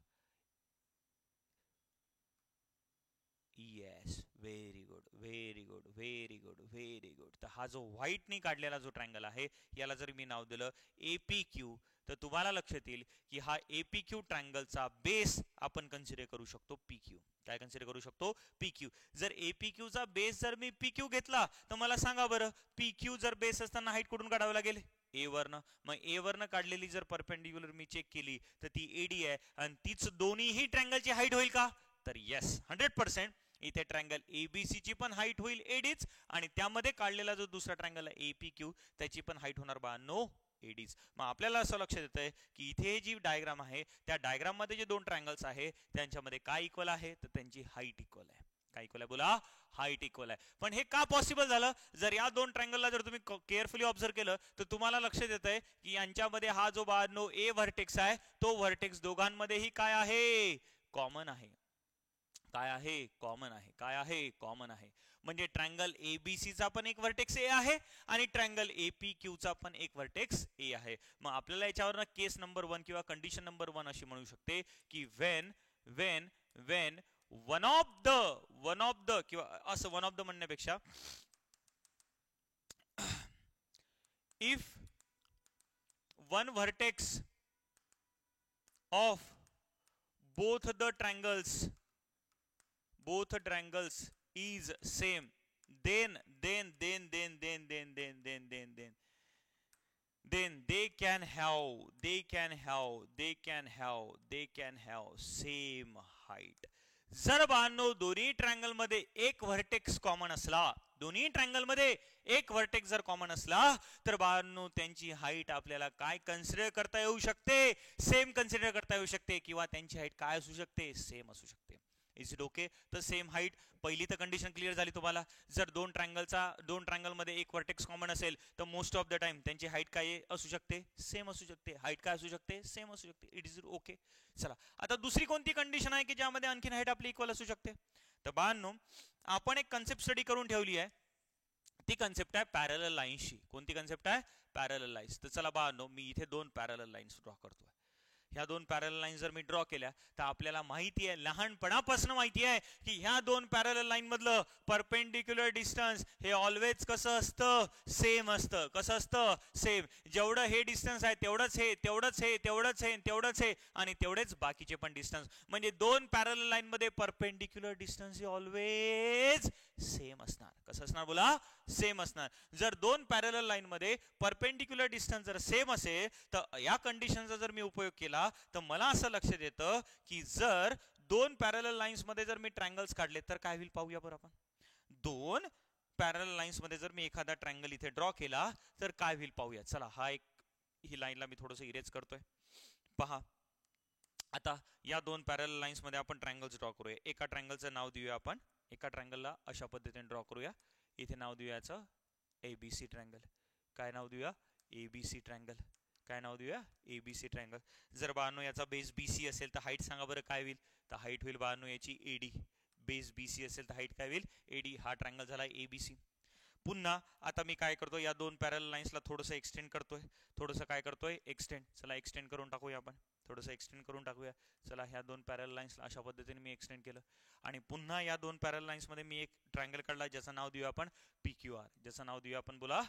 Yes, very good, very good, very good, very good. तर हा जो व्हाईटनी काढलेला जो ट्रायंगल आहे, याला जर मी नाव दिलं APQ, तर तुम्हाला लक्षात येईल की हा APQ ट्रायंगलचा बेस आपण कन्सिडर करू शकतो PQ. काय कन्सिडर करू शकतो? PQ. जर APQ चा बेस जर मी PQ घेतला, तर मला सांगा बरं, PQ जर बेस असताना हाईट कुठून काढावं लागेल? A वरनं. मग A वरनं काढलेली जर परपेंडिक्युलर मी चेक केली, तर ती AD आहे, आणि तीच दोन्हीही ट्रायंगलची हाईट होईल का? तर येस, 100%. इथे ट्रायंगल ABC ची पण हाईट होईल ADच, आणि त्यामध्ये काढलेला जो दुसरा ट्रायंगल आहे APQ, त्याची पण हाईट होणार बाळांनो ADच. मग आपल्याला असं लक्षात येतंय की इथे जी डायग्राम आहे, त्या डायग्राम मध्ये जे दोन ट्रायंगल्स आहे, त्यांच्यामध्ये काय इक्वल आहे? तर त्यांची हाईट इक्वल आहे. काय इक्वल आहे? बोला, हाईट इक्वल आहे. पण हे का पॉसिबल झालं? जर या दोन ट्रायंगलला जर तुम्ही केअरफुली ऑब्झर्व केलं, तर तुम्हाला लक्षात येतंय की यांच्यामध्ये हा जो बाळांनो A व्हर्टेक्स आहे, तो व्हर्टेक्स दोघांमध्येही काय आहे? कॉमन आहे. काय आहे? कॉमन आहे. काय आहे? कॉमन आहे. म्हणजे ट्रायंगल ABC चा पण एक व्हर्टेक्स A आहे, आणि ट्रायंगल APQ चा पण एक व्हर्टेक्स A आहे. मग आपल्याला याच्यावर केस नंबर 1 किंवा कंडिशन नंबर 1 अशी म्हणू शकते की when one of the किंवा असं वन ऑफ द म्हणण्यापेक्षा if one vertex of both the triangles is same, then they can have same height. जर बाळांनो दोन्ही ट्रायंगल मध्ये एक व्हर्टेक्स कॉमन असला, दोन्ही ट्रायंगल मध्ये एक व्हर्टेक्स जर कॉमन असला, तर बाळांनो त्यांची हाईट आपल्याला काय कन्सिडर करता येऊ शकते? सेम कन्सिडर करता येऊ शकते, किंवा त्यांची हाईट काय असू शकते? सेम असू शकते. Is it okay? तर सेम हाईट, पहिली तर कंडिशन क्लिअर झाली तुम्हाला. जर दोन ट्रायंगल मध्ये एक व्हर्टेक्स कॉमन असेल, तर मोस्ट ऑफ द टाइम त्यांची हाईट काय असू शकते? सेम असू शकते. हाईट काय असू शकते? सेम असू शकते. It is okay. चला, आता दुसरी कोणती कंडिशन आहे की ज्यामध्ये आणखीन हाईट आपली इक्वल असू शकते? तर बाळांनो, आपण एक कन्सेप्ट स्टडी करून ठेवली आहे. ती कन्सेप्ट आहे पॅरलल लाईन्सची. कोणती कन्सेप्ट आहे? Parallel lines. तर चला बाळांनो, मी इथे दोन पॅरलल लाईन्स ड्रॉ करतोय. ह्या दोन पॅरलल लाईन्स जर मी ड्रॉ केल्या, तर आपल्याला माहिती आहे, लहानपणापासून माहिती आहे की ह्या दोन पॅरलल लाईन मधलं परपेंडिक्युलर डिस्टन्स हे ऑलवेज कसं असतं? सेम असतं. कसं असतं? सेम. जेवढं हे डिस्टन्स आहे तेवढंच हे, तेवढंच हे, तेवढंच हे, तेवढंच हे, आणि तेवढेच बाकीचे पण डिस्टन्स. म्हणजे दोन पॅरलल लाईन मध्ये परपेंडिक्युलर डिस्टन्स हे ऑलवेज सेम असणार. कसं असणार? बोला, सेम असणार. जर दोन पॅरलल लाईन मध्ये परपेंडिक्युलर डिस्टन्स जर सेम असेल, तर या कंडिशनचा जर मी उपयोग केला, तर मला असं लक्षात येतं की जर दोन पॅरलल लाईन्स मध्ये जर मी ट्रायंगल्स काढले, तर काय होईल पाहूया बरं आपण. दोन पॅरलल लाईन्स मध्ये जर मी एखादा ट्रायंगल इथे ड्रॉ केला, तर काय होईल पाहूया. चला, ही लाईनला मी थोडंसं इरेज करतोय. पहा, आता या दोन पॅरलल लाईन्स मध्ये आपण ट्रायंगल्स ड्रॉ करूया. एका ट्रायंगलचं नाव देऊया आपण. एका ट्रायंगलला अशा पद्धतीने ड्रॉ करूया. इथे नाव देऊया याचं ABC ट्रायंगल. काय नाव देऊया? ABC triangle. काय नाव देऊया? ABC triangle. जर बाळांनो याचा बेस BC असेल, तर हाईट सांगा बरं काय होईल? तर हाईट होईल बाळांनो याची AD. बेस BC असेल तर हाईट काय होईल? AD. हा ट्रायंगल झाला ABC. पुन्हा आता मी काय करतो, या दोन पॅरलल लाईन्सला थोडंसं एक्सटेंड करतोय. थोडंसं काय करतोय? एक्सटेंड. चला, एक्सटेंड करून टाकूया आपण. थोडंसं एक्सटेंड करून टाकूया. चला, ह्या दोन पॅरलल लाईन्सला अशा पद्धतीने मी एक्सटेंड केलं, आणि पुन्हा या दोन पॅरलल लाईन्स मध्ये मी एक ट्रायंगल काढला, ज्याचं नाव देऊया आपण PQR. ज्याचं नाव देऊया आपण, बोला,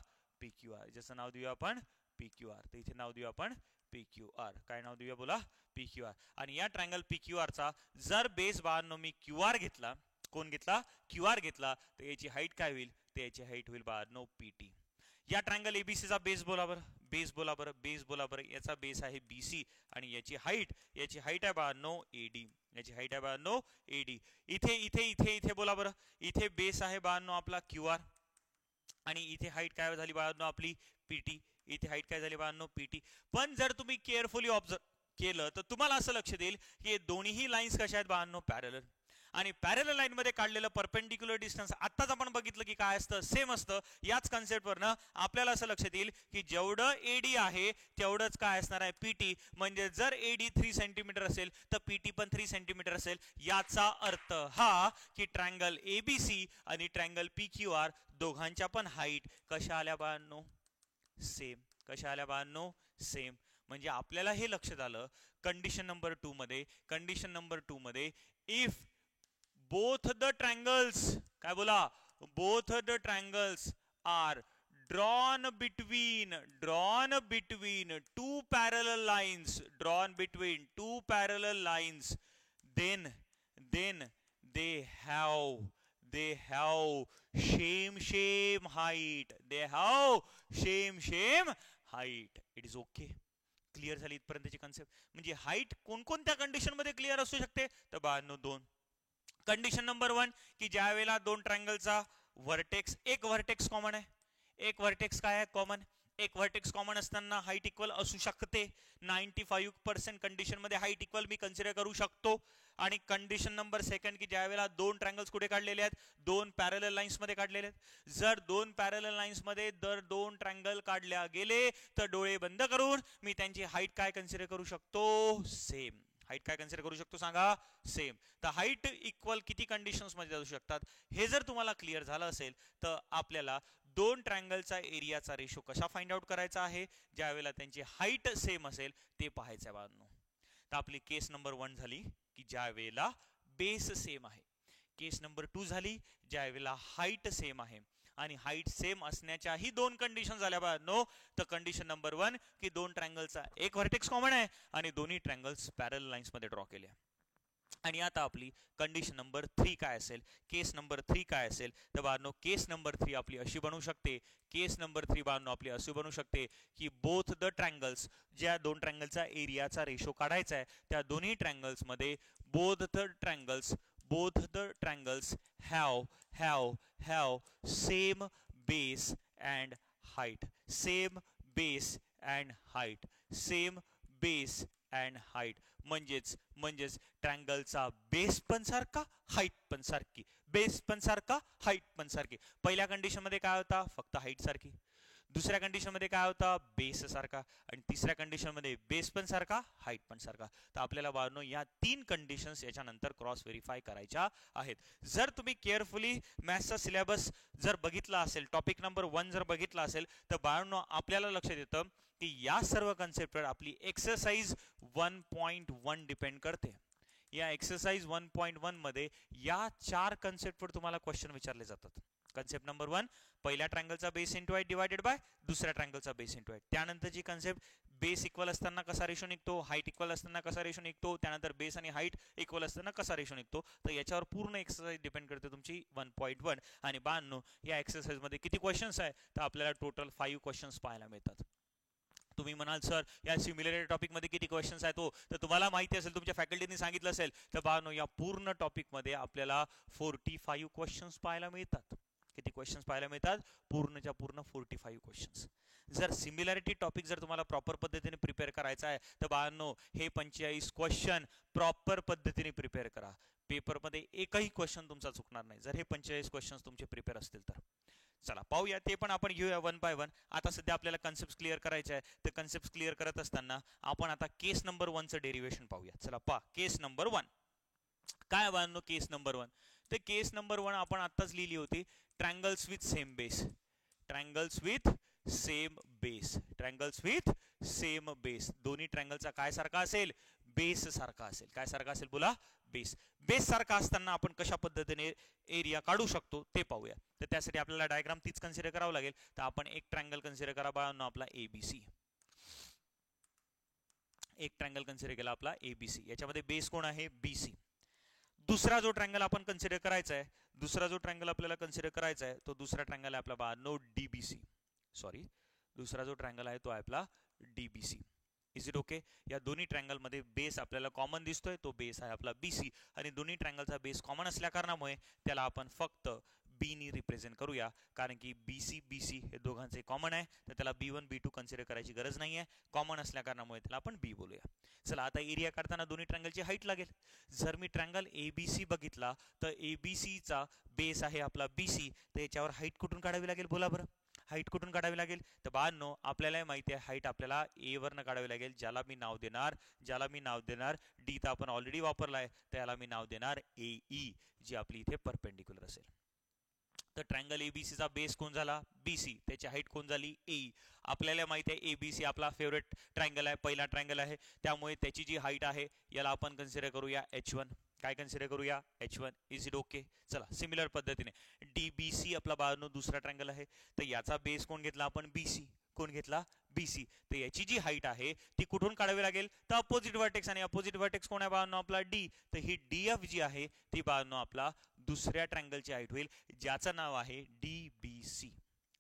PQR. ज्याचं नाव देऊया आपण PQR. तर इथे नाव देऊया आपण PQR. काय नाव देऊया? बोला, PQR. आणि या ट्रायंगल PQR चा जर बेस बाळांनो मी QR घेतला, कोण घेतला? QR घेतला, तर याची हाईट काय होईल? तर याची हाईट होईल बाळांनो PT. या ट्रायंगल ABC चा बेस बोला बरं. बेस बोला बरं. बेस बोला बरं. याचा बेस आहे BC, आणि याची हाईट आहे बाळांनो AD. याची हाईट आहे बाळांनो AD. इथे इथे इथे इथे बोला बरं. इथे बेस आहे बाळांनो आपला QR, आणि इथे हाईट काय झाली बाळांनो आपली? PT. इथे हाईट काय झाली बाळांनो? PT. पण जर तुम्ही केअरफुली ऑब्झर्व केलं, तर तुम्हाला असं लक्षात येईल की दोन्हीही लाईन्स कशा आहेत बाळांनो? पॅरलल. आणि पॅरलल लाईन मध्ये काढलेलं परपेंडिक्युलर डिस्टन्स आताच आपण बघितलं की काय असतं, सेम असतं. याच कन्सेप्टवरनं आपल्याला असं लक्षात येईल की जेवढं एडी आहे तेवढंच काय असणार आहे पीटी. म्हणजे जर एडी 3 सेंटीमीटर असेल तर पीटी पण 3 सेंटीमीटर असेल. याचा अर्थ हा की ट्रायंगल एबीसी आणि ट्रायंगल पीक्यूआर दोघांच्या पण हाईट कशा आल्या बाळांनो, सेम. कशा आल्या बाळांनो, सेम. म्हणजे आपल्याला हे लक्षात आलं कंडिशन नंबर 2 मध्ये. कंडिशन नंबर 2 मध्ये इफ both the triangles, काय बोला, both the triangles are drawn between two parallel lines, then they have same height. It is okay. Clear झाली इथपर्यंतची कन्सेप्ट. म्हणजे हाईट कोणकोणत्या कंडिशन मध्ये क्लिअर असू शकते तर बाळांनो दोन. कंडिशन नंबर 1 की ज्या वेळेला दोन ट्रायंगलचा व्हर्टेक्स, एक व्हर्टेक्स कॉमन आहे. एक व्हर्टेक्स काय आहे, कॉमन. एक व्हर्टेक्स कॉमन असताना हाईट इक्वल असू शकते. 95% कंडिशन मध्ये हाईट इक्वल मी कन्सिडर करू शकतो. आणि कंडिशन नंबर 2 की ज्या वेळेला दोन ट्रायंगल्स कुठे काढलेले आहेत, दोन पॅरलल लाईन्स मध्ये काढलेले आहेत. जर दोन पॅरलल लाईन्स मध्ये दर दोन ट्रायंगल काढल्या गेले तर डोळे बंद करून मी त्यांची हाईट काय कन्सिडर करू शकतो, सेम. हाईट काय कन्सिडर करू शकतो सांगा, सेम. तर हाईट इक्वल किती कंडिशन्स मध्ये जाऊ शकतात हे जर तुम्हाला क्लिअर झालं असेल तर आपल्याला दोन ट्रायंगलचा एरियाचा रेशो कसा फाइंड आउट करायचा आहे ज्या वेळेला त्यांची हाईट सेम असेल ते पाहायचं आहे बाळांनो. तर आपली केस नंबर 1 झाली की ज्या वेळेला बेस सेम आहे. केस नंबर 2 झाली ज्या वेळेला हाईट सेम आहे. आणि हाईट सेम असण्याच्याही दोन कंडिशन झाल्या बाळांनो. तर कंडिशन नंबर 1 की दोन ट्रायंगलचा एक व्हर्टेक्स कॉमन आहे आणि दोन्ही ट्रायंगल्स पॅरलल लाईन्स मध्ये ड्रॉ केले. आणि आता आपली कंडिशन नंबर 3 काय असेल, केस नंबर 3 काय असेल तर बाळांनो केस नंबर 3 आपली अशी बनू शकते. केस नंबर 3 बाळांनो आपली अशी बनू शकते की बोथ द ट्रायंगल्स, ज्या दोन ट्रायंगलचा एरियाचा रेशो काढायचा आहे त्या दोन्ही ट्रायंगल्स मध्ये both the triangles have same base and height. Same base and height. म्हणजेच ट्रायंगलचा बेस पण सारखा, हाईट पण सारखी. बेस पण सारखा, हाईट पण सारखी. पहिल्या कंडिशन मध्ये काय होता, फक्त हाईट सारखी. दुसऱ्या कंडिशन मध्ये काय होता, बेस सारखा. आणि तिसऱ्या कंडिशन मध्ये बेस पण सारखा, हाईट पण सारखा. तर आपल्याला बाळांनो या 3 कंडिशन्स याच्यानंतर क्रॉस व्हेरीफाय करायच्या आहेत. जर तुम्ही केअरफुली मॅथ्सचा सिलेबस जर बघितला असेल, टॉपिक नंबर 1 जर बघितला असेल तर बाळांनो आपल्याला लक्षात येतं की या सर्व कन्सेप्टवर आपली एक्सरसाइज 1.1 डिपेंड करते. या एक्सरसाइज 1.1 मध्ये या 4 कन्सेप्टवर तुम्हाला क्वेश्चन विचारले जातात. कन्सेप्ट नंबर 1 पहिल्या ट्रायंगलचा base into height divided by दुसऱ्या ट्रायंगलचा बेस इंटू हाईट. त्यानंतरची कन्सेप्ट बेस इक्वल असताना कसा रेशो निघतो, हाईट इक्वल असताना कसा रेशो निघतो, त्यानंतर बेस आणि हाईट इक्वल असताना कसा रेशो निघतो. तर याच्यावर पूर्ण एक्सरसाइज डिपेंड करते तुमची 1.1. आणि बाळांनो या एक्सरसाइज मध्ये किती क्वेश्चन्स आहे तर आपल्याला टोटल 5 क्वेश्चन्स पाहायला मिळतात. तुम्ही म्हणाल सर या सिम्युलेटेड टॉपिक मध्ये किती क्वेश्चन्स आहेत तो, तर तुम्हाला माहिती असेल, तुमच्या फॅकल्टीने सांगितलं असेल तर बाळांनो या पूर्ण टॉपिक मध्ये आपल्याला 45 क्वेश्चन्स पाहायला मिळतात. किती क्वेश्चन्स पाहायला मिळतात, पूर्णच्या पूर्ण 45 क्वेश्चन्स. जर सिमिलॅरिटी टॉपिक जर तुम्हाला प्रॉपर पद्धतीने प्रिपेअर करायचा आहे तर बाळांनो हे 45 क्वेश्चन प्रॉपर पद्धतीने प्रिपेअर करा. पेपरमध्ये एकही क्वेश्चन तुमचा चुकणार नाही जर हे 45 क्वेश्चन्स तुमचे प्रिपेअर असतील तर. चला पाहूया, ते पण आपण घेऊया 1 बाय 1. आता सध्या आपल्याला कन्सेप्ट क्लिअर करायचे आहे. तर कन्सेप्ट क्लिअर करत असताना आपण आता केस नंबर 1 चं डेरिवेशन पाहूया. चला पहा केस नंबर 1 काय बाळांनो. केस नंबर 1 तर केस नंबर 1 आपण आताच लिहिली होती, triangles with same base. Triangles with same base. दोन्ही ट्रायंगलचा काय सारखा असेल, बेस सारखा असेल. काय सारखा असेल बोला, बेस. बेस सारखा असताना आपण कशा पद्धतीने एरिया काढू शकतो ते पाहूया. तर त्यासाठी आपल्याला डायग्राम तीच कन्सिडर करावं लागेल. तर आपण एक ट्रायंगल कन्सिडर करा बाळांनो आपला एबीसी. एक ट्रायंगल कन्सिडर केला आपला एबीसी. याच्यामध्ये बेस कोण आहे, बीसी. दुसरा जो ट्रायंगल आपण कन्सिडर करायचा आहे, तो दुसरा ट्रायंगल आहे आपला बाळांनो डीबीसी. दुसरा जो ट्रायंगल आहे तो आहे आपला डीबीसी. Is it okay. या दोन्ही ट्रायंगल मध्ये बेस आपल्याला कॉमन दिसतोय, तो बेस आहे आपला बीसी. आणि दोन्ही ट्रायंगलचा बेस कॉमन असल्या कारणामुळे त्याला आपण फक्त बी नी रिप्रेझेंट करूया, कारण की BC BC हे दोघांचे कॉमन आहे, तर त्याला B1 B2 कन्सिडर करायची गरज नाही आहे, कॉमन असल्या कारणामुळे त्याला आपण बी बोलूया. चला आता एरिया काढताना दोन्ही ट्रँगलची हाईट लागेल. जर मी ट्रँगल ABC बघितला तर ABC चा बेस आहे आपला BC, तर याच्यावर हाईट कुठून काढावी लागेल बोला बरं. हाईट कुठून काढावी लागेल, तर बाळांनो आपल्याला माहिती आहे हाईट आपल्याला A वरनं काढावी लागेल, ज्याला मी नाव देणार D तर आपण ऑलरेडी वापरला आहे, त्याला मी नाव देणार AE, जी आपली इथे परपेंडिक्युलर असेल. तर ट्रँगल ABC चा बेस कोण झाला BC, त्याची हाईट कोण झाली AE. आपल्याला माहिती आहे ABC आपला फेवरेट ट्रँगल आहे, पहिला ट्रँगल आहे, त्यामुळे त्याची जी हाईट आहे याला आपण कन्सिडर करूया H1. काय कन्सिडर करूया H1. Is it okay. चला सिमिलर पद्धतीने DBC आपला बाळांनो दुसरा ट्रँगल आहे, तर याचा बेस कोण घेतला आपण BC. कोण घेतला BC. तर याची जी हाईट आहे ती कुठून काढावी लागेल, तर अपोजिट व्हर्टेक्स, आणि अपोजिट व्हर्टेक्स कोण आहे बाळांनो आपला D. तर ही DF जी आहे ती बाळांनो आपला दुसऱ्या ट्रँगलची हाईट होईल, ज्याचं नाव आहे DBC.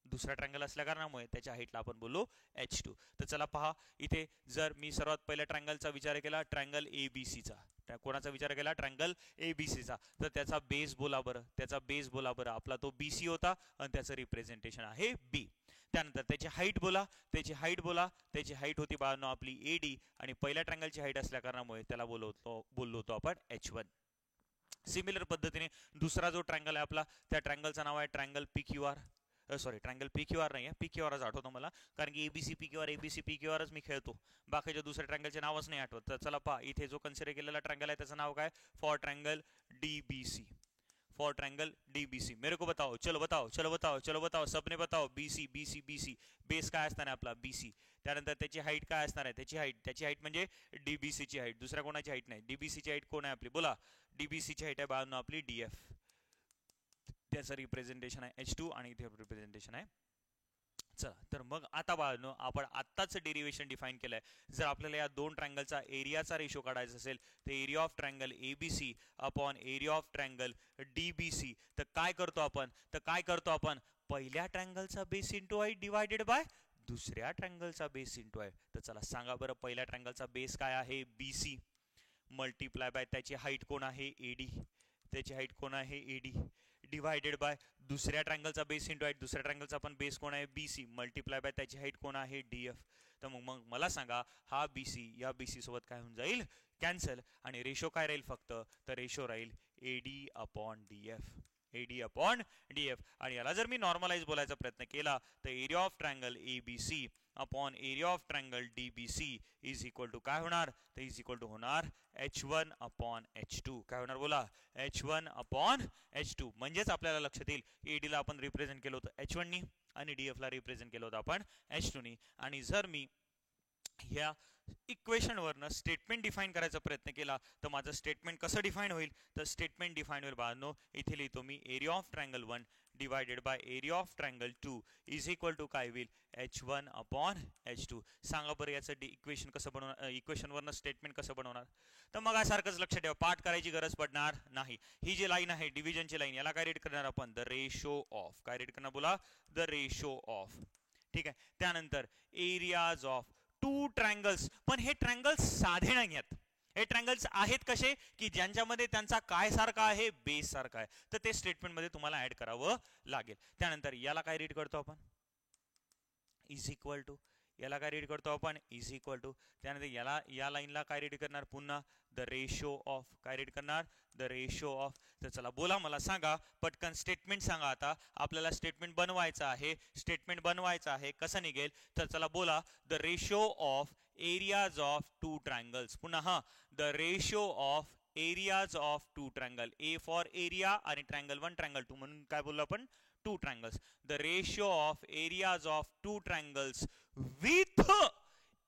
दुसरा ट्रँगल असल्या कारणामुळे त्याच्या हाईटला आपण बोलू H2. तर चला पहा इथे, जर मी सर्वात पहिल्या ट्रँगलचा विचार केला, ट्रँगल ABCचा, कोणाचा विचार केला ट्रँगल ABCचा, तर त्याचा बेस बोला बरं, आपला तो BC होता आणि त्याचं रिप्रेझेंटेशन आहे B. त्यानंतर त्याची हाईट बोला, त्याची हाईट होती बाळांनो आपली AD, आणि पहिल्या ट्रँगलची हाईट असल्या कारणामुळे त्याला बोललो होतो आपण H1. सिमिलर पद्धतीने दुसरा जो ट्रँगल आहे आपला, त्या ट्रँगलचं नाव आहे triangle PQR. Sorry triangle PQR नाही आहे, PQRच आठवतो मला, कारण की ABC PQRच मी खेळतो, बाकीच्या दुसऱ्या ट्रँगलचे नावच नाही आठवत. तर चला पहा इथे जो कन्सिडर केलेला ट्रँगल आहे त्याचं नाव काय, फॉर ट्रँगल DBC. मेरे को बताओ, चलो बताओ, सबने बताओ. BC बेस काय असणार आहे आपला BC. त्यानंतर त्याची हाईट काय असणार आहे, त्याची हाईट म्हणजे DBC ची हाईट, दुसऱ्या कोणाची हाईट नाही. DBC ची हाईट कोण आहे आपली बोला, DBC ची हाईट आहे बाळांनो आपली DF. त्याचं रिप्रेझेंटेशन आहे H2 आणि इथे रिप्रेझेंटेशन आहे. चला तर मग आता बाळांनो आपण आत्ताच डेरिव्हेशन डिफाईन केलंय. जर आपल्याला या दोन ट्रँगलचा एरियाचा रेशो काढायचा असेल तर area of triangle ABC upon area of triangle DBC, तर काय करतो आपण पहिल्या ट्रँगलचा base into height divided by दुसऱ्या ट्रँगलचा बेस इंटू हाईट. तर चला सांगा बरं, पहिल्या ट्रँगलचा बेस काय आहे BC, मल्टिप्लाय बाय त्याची हाईट कोण आहे AD, डिवायडेड बाय दुसऱ्या ट्रँगलचा बेस इंटू हाईट, दुसऱ्या ट्रँगलचा पण बेस कोण आहे BC, मल्टिप्लाय बाय त्याची हाईट कोण आहे DF. तर मग मला सांगा हा BC या BC सोबत काय होऊन जाईल, कॅन्सल, आणि रेशो काय राहील फक्त, तर रेशो राहील AD अपॉन DF. आणि याला जर मी नॉर्मलाइज बोलायचा प्रयत्न केला तर area of triangle ABC upon area of triangle DBC is equal to काय होणार, तर इज इक्वल टू होणार H1 अपॉन H2. काय होणार बोला, H1 अपॉन H2. म्हणजेच आपल्याला लक्षात येईल AD ला आपण रिप्रेझेंट केलं होतं H1 नी आणि DF ला रिप्रेझेंट केलं होतं आपण H2 नी. आणि जर मी ह्या इक्वेशन वरनं स्टेटमेंट डिफाईन करायचा प्रयत्न केला तर माझं स्टेटमेंट कसं डिफाईन होईल, तर स्टेटमेंट डिफाईन होईल बाळांनो, इथे लिहितो मी area of triangle 1 divided by area of triangle 2 is equal to काय होईल H1 अपॉन H2. सांगा बरं याचं इक्वेशन कसं बनवणार, इक्वेशन वरनं स्टेटमेंट कसं बनवणार. तर मग सारखंच लक्षात ठेवा, पाठ करायची गरज पडणार नाही. ही जी लाईन आहे डिव्हिजनची लाईन, याला काय रीड करणार आपण, द रेशो ऑफ. काय रीड करणार बोला, द रेशो ऑफ. ठीक आहे. त्यानंतर एरियाज ऑफ टू ट्रँगल्स, पण हे ट्रँगल्स साधे नाही आहेत. हे ट्रँगल्स आहेत कसे की ज्यांच्यामध्ये त्यांचा काय सारखा आहे, बेस सारखा आहे. तर ते स्टेटमेंट मध्ये तुम्हाला ऍड करावं लागेल. त्यानंतर याला काय रीड करतो आपण, इज इक्वल टू. याला काय रीड करतो आपण, इज इक्वल टू. त्यानंतर याला या लाईनला काय रीड करणार पुन्हा, द रेशो ऑफ. काय रीड करणार, द रेशो ऑफ. तर चला बोला, मला सांगा पटकन स्टेटमेंट सांगा. आता आपल्याला स्टेटमेंट बनवायचं आहे. कसं निघेल, तर चला बोला, the ratio of areas of two triangles. पुन्हा हा, the ratio of areas of two triangle. A for area आणि ट्रँगल 1 ट्रँगल 2 म्हणून काय बोललो आपण, two triangles. The ratio of areas of two triangles with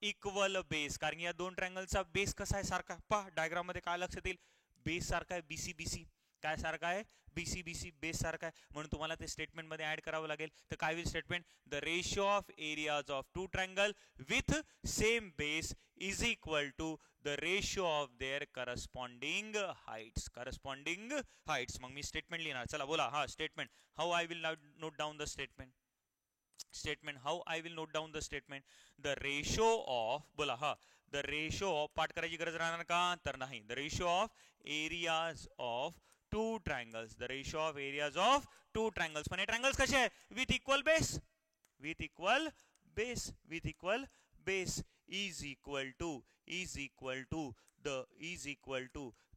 equal base. कारण या दोन ट्रँगलचा बेस कसा आहे, सारखा. पहा डायग्राम मध्ये काय लक्षात येईल, बेस सारखा आहे BC. काय सारखा आहे, BC बेस सारखा आहे. म्हणून तुम्हाला ते स्टेटमेंट मध्ये ऍड करावं लागेल. तर काय होईल statement, the ratio of areas of two triangle with same base is equal to the ratio of their corresponding heights. मग मी स्टेटमेंट लिहिणार. चला बोला, हा statement. How I will note down the statement. How I will note down the statement. The ratio of, बोला हा, the ratio of. पाठ करायची गरज राहणार का, तर नाही. The ratio of areas of two triangles. The ratio of areas of two triangles. पण हे ट्रायंगल्स कसे आहे? With equal base. With equal base. With equal base is equal to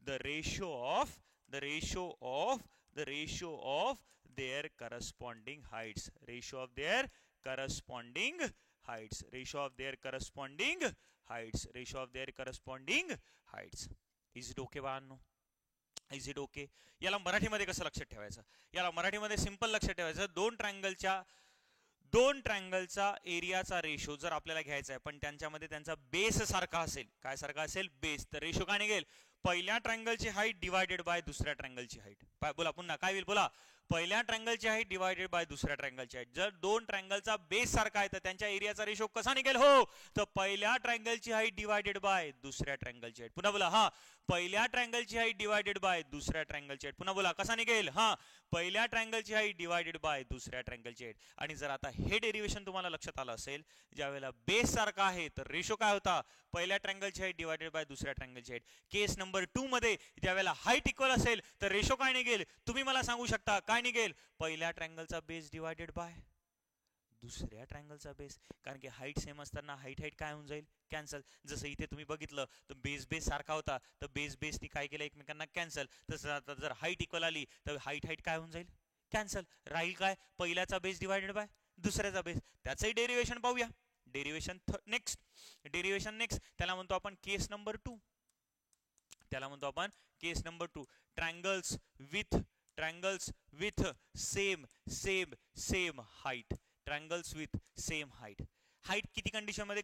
the ratio of their corresponding heights. Ratio of their corresponding heights. Is it okay बाळांनो? Is it okay? याला मराठीमध्ये कसं लक्षात ठेवायचं? याला मराठीमध्ये सिंपल लक्षात ठेवायचं. दोन ट्रायंगलचा एरियाचा रेशो जर आपल्याला घ्यायचा आहे, पण त्यांच्यामध्ये त्यांचा बेस सारखा असेल. काय सारखा असेल? बेस. तर रेशो काय निघेल? पहिल्या ट्रायंगलची हाईट डिवायडेड बाय दुसऱ्या ट्रायंगलची हाईट. बोला पुन्हा काय होईल? बोला. पहिल्या ट्रायंगलची हाईट डिवायडेड बाय दुसऱ्या ट्रायंगलची हाईट. जर दोन ट्रायंगलचा बेस सारखा आहे तर त्यांच्या एरियाचा रेशो कसा निघेल? हो, तर पहिल्या ट्रायंगलची हाईट डिवायडेड बाय दुसऱ्या ट्रायंगलची हाईट. पुन्हा बोला. हा, पहिल्या ट्रायंगलची हाईट डिवायडेड बाय दुसऱ्या ट्रायंगलची हाईट. पुन्हा बोला कसा निघेल? हा, पहिल्या ट्रायंगलची हाईट डिवायडेड बाय दुसऱ्या ट्रायंगलची हाईट. आणि जर आता हे डेरिव्हेशन तुम्हाला लक्षात आलं असेल, ज्यावेळेला बेस सारखा आहे तर रेशो काय होता? पहिल्या ट्रायंगलची हाईट डिवायडेड बाय दुसऱ्या ट्रायंगलची हाईट. केस नंबर 2 मध्ये ज्यावेळेला हाईट इक्वल असेल तर रेशो काय निघेल? तुम्ही मला सांगू शकता काय निघेल? पहिल्या ट्रायंगलचा बेस डिवायडेड बाय दुसऱ्या ट्रायंगलचा बेस. कारण की हाईट सेम असताना हाईट काय होऊन जाईल? कॅन्सल. जसं इथे तुम्ही बघितलं तर बेस सारखा होता तर बेसनी काय केलं? एकमेकांना कॅन्सल. तसं आता जर हाईट इक्वल आली तर हाईट काय होऊन जाईल? कॅन्सल. राहील काय? पहिल्याचा बेस डिवायडेड बाय दुसऱ्याचा बेस. त्याचंही डेरिव्हेशन पाहूया. Derivation next. त्याला म्हणतो आपण case number 2. Triangles with same height. Height किती कंडिशन मध्ये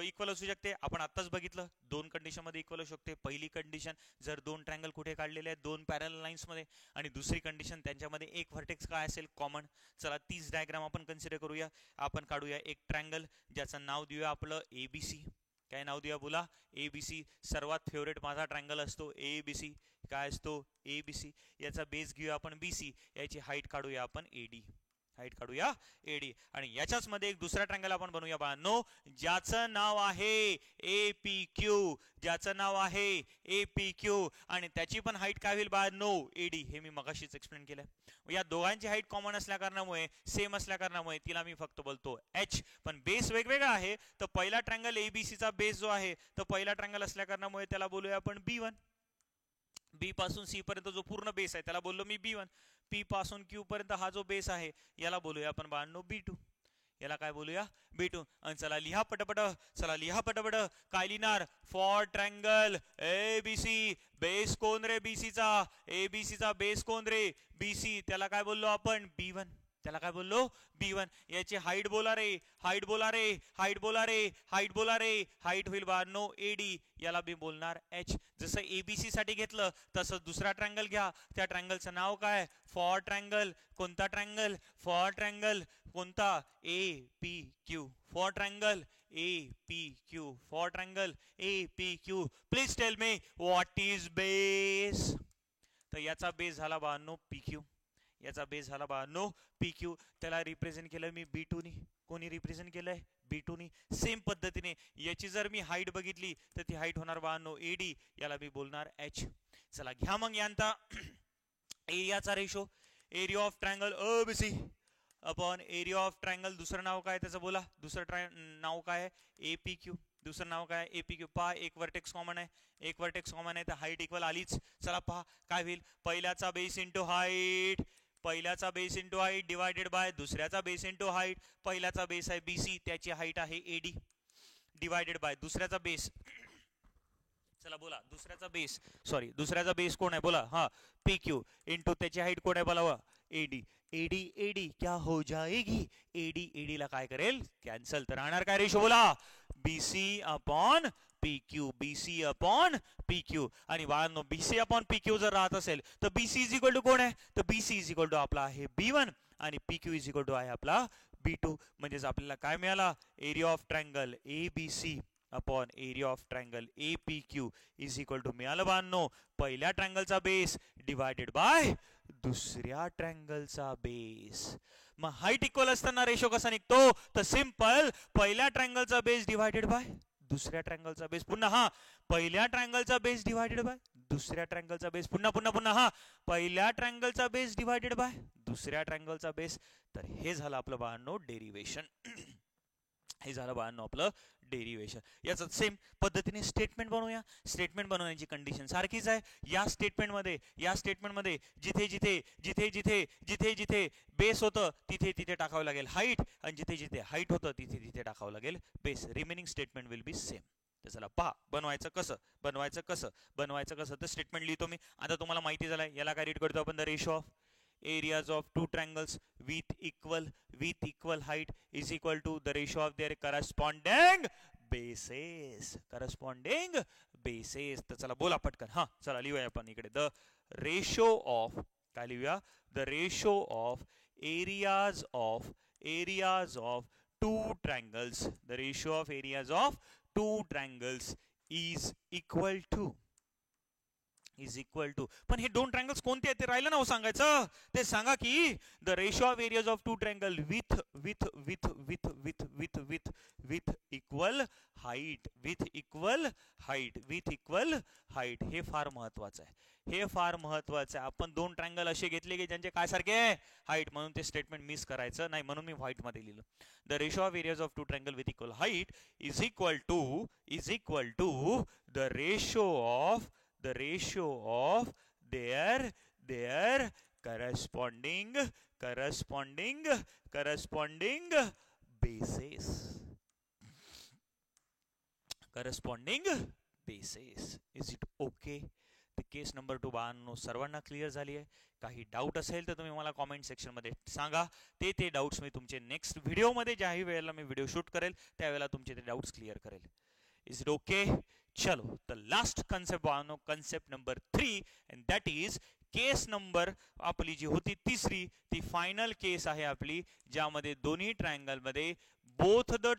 इक्वल असू शकते? आपण आताच बघितलं. 2 कंडिशन मध्ये इक्वल असू शकते. पहिली कंडिशन जर 2 ट्रायंगल कुठे काढलेले आहेत? 2 पॅरलल लाईन्स मध्ये. आणि दुसरी कंडिशन त्यांच्यामध्ये एक व्हर्टेक्स काय असेल? कॉमन. चला तीच डायग्राम आपण कन्सिडर करूया. आपण काढूया एक ट्रायंगल ज्याचं नाव देऊया आपलं ABC. काय नाव देऊया? बोला. ABC. सर्वात फेवरेट माझा ट्रायंगल असतो ABC. काय असतो? ABC. याचा बेस घेऊया आपण BC. याची हाईट काढूया आपण AD. आणि याच्याच मध्ये एक दुसरा ट्रायंगल आपण बनवूया बाळांनो, ज्याचं नाव आहे APQ. आणि त्याची पण हाईट काय होईल बाळांनो? AD. हे मी मगाशीच एक्सप्लेन केलं. या दोघांची हाईट कॉमन असल्या कारणामुळे, सेम असल्या कारणामुळे तिला मी फक्त बोलतो H. पण बेस वेगवेगळा आहे. तर पहिला ट्रायंगल ABC चा बेस जो आहे तर पहिला ट्रायंगल असल्या कारणामुळे त्याला बोलूया आपण B1. B पासून C पर्यंत जो पूर्ण बेस आहे त्याला बोललो मी B1. P पासून Q पर्यंत हा जो बेस आहे याला बोलूया आपण बाळांनो B2. याला काय बोलूया? B2. आणि चला लिहा पटपट. काय लिहिणार? For triangle ABC. बेस कोण रे BC चा? ABC चा बेस कोण रे? BC. त्याला काय बोललो आपण? B1. याची हाईट बोला रे. हाईट होईल बाळांनो AD. याला मी बोलणार H. जसं ABC साठी घेतलं तसं दुसरा ट्रायंगल घ्या. त्या ट्रायंगलचं नाव काय? For triangle. कोणता ट्रायंगल? For triangle. कोणता? APQ. For triangle APQ. Please tell me what is base. तर याचा बेस झाला बाळांनो PQ. त्याला रिप्रेझेंट केलं मी B2 नी. कोणी रिप्रेझेंट केलंय? B2 नी. सेम पद्धतीने याची जर मी हाईट बघितली तर ती हाईट होणार बाळांनो AD. याला मी बोलणार H. चला घ्या मग यांचा एरियाचा ratio. Area of triangle ABC upon area of triangle. दुसरं नाव काय त्याचं? बोला. दुसरं नाव काय? APQ. दुसरं नाव काय? APQ. पहा एक व्हर्टेक्स कॉमन आहे. तर हाईट इक्वल आलीच. चला पहा काय होईल? पहिल्याचा base into height divided by दुसऱ्याचा बेस इंटू हाईट. पहिल्याचा बेस आहे BC. त्याची हाईट आहे AD. डिवायडेड बाय दुसऱ्याचा बेस. चला बोला. दुसऱ्याचा बेस कोण आहे? बोला. हा, PQ. इंटू त्याची हाईट कोण आहे? बोला. AD. क्या हो जाएगी? AD ला काय करेल? कॅन्सल. तर राहणार काय रेशो? बोला. BC upon PQ. आणि बाळांनो BC अपॉन PQ जर राहत असेल तर BC इज इक्वल टू कोण आहे? तर BC इज इक्वल टू आपला आहे B1 आणि PQ इज इक्वल टू आहे आपला B2. म्हणजेच आपल्याला काय मिळाला? Area of triangle ABC upon area of triangle APQ is equal to मिळालं बाळांनो पहिल्या ट्रायंगलचा बेस डिवायडेड बाय दुसऱ्या ट्रायंगलचा बेस. मग हाईट इक्वल असताना रेशो कसा निघतो? तर सिंपल, पहिल्या ट्रायंगलचा बेस डिवायडेड बाय दुसऱ्या ट्रायंगलचा बेस. पुन्हा हा, पहिल्या ट्रायंगलचा बेस डिवायडेड बाय दुसऱ्या ट्रायंगलचा बेस, पुन्हा पुन्हा पुन्हा हा पहिल्या ट्रायंगलचा बेस डिवायडेड बाय दुसऱ्या ट्रायंगलचा बेस. तर हे झालं आपलं बाळांनो डेरिवेशन. हे झालं बाळांनो आपलं डेरिवेशन. याचं सेम पद्धतीने स्टेटमेंट बनवूया. स्टेटमेंट बनवण्याची कंडिशन सारखीच आहे. या स्टेटमेंटमध्ये जिथे जिथे जिथे जिथे जिथे जिथे बेस होतं तिथे तिथे टाकावं लागेल हाईट, आणि जिथे जिथे हाईट होतं तिथे तिथे टाकावं लागेल base. Remaining statement will be same. तर चला पहा बनवायचं कसं तर स्टेटमेंट लिहितो मी. आता तुम्हाला माहिती झालंय याला काय रीड करतो आपण, the ratio of areas of two triangles with equal height is equal to the ratio of their corresponding bases. तर चला बोला पटकन. हा चला लिहूया आपण इकडे. द रेशो ऑफ, काय लिहूया, the ratio of areas of two triangles, the ratio of areas of two triangles is equal to. पण हे दोन ट्रायंगल्स कोणते आहेत ते राहिलं ना हो सांगायचं. ते सांगा की the ratio of areas of two triangle with equal height. हे फार महत्वाचं आहे. आपण दोन ट्रायंगल असे घेतले की ज्यांचे काय सारखे हाईट, म्हणून ते स्टेटमेंट मिस करायचं नाही, म्हणून मी व्हाईट मध्ये लिहिलं. The ratio of areas of two triangle with equal height is equal to the ratio of their corresponding bases. Is it okay? तर केस नंबर 2 बाळांनो सर्वांना क्लिअर झाली आहे. काही डाऊट असेल तर तुम्ही मला कॉमेंट सेक्शन मध्ये सांगा. ते डाऊट्स मी तुमचे नेक्स्ट व्हिडिओ मध्ये ज्याही वेळेला मी व्हिडिओ शूट करेल त्यावेळेला तुमचे ते डाऊट्स क्लिअर करेल. Is it okay? चलो the last concept बाळांनो, concept number 3, and that is case number आपली जी होती तिसरी, ती फायनल केस आहे आपली, ज्यामध्ये दोन्ही ट्रायंगल मध्ये both the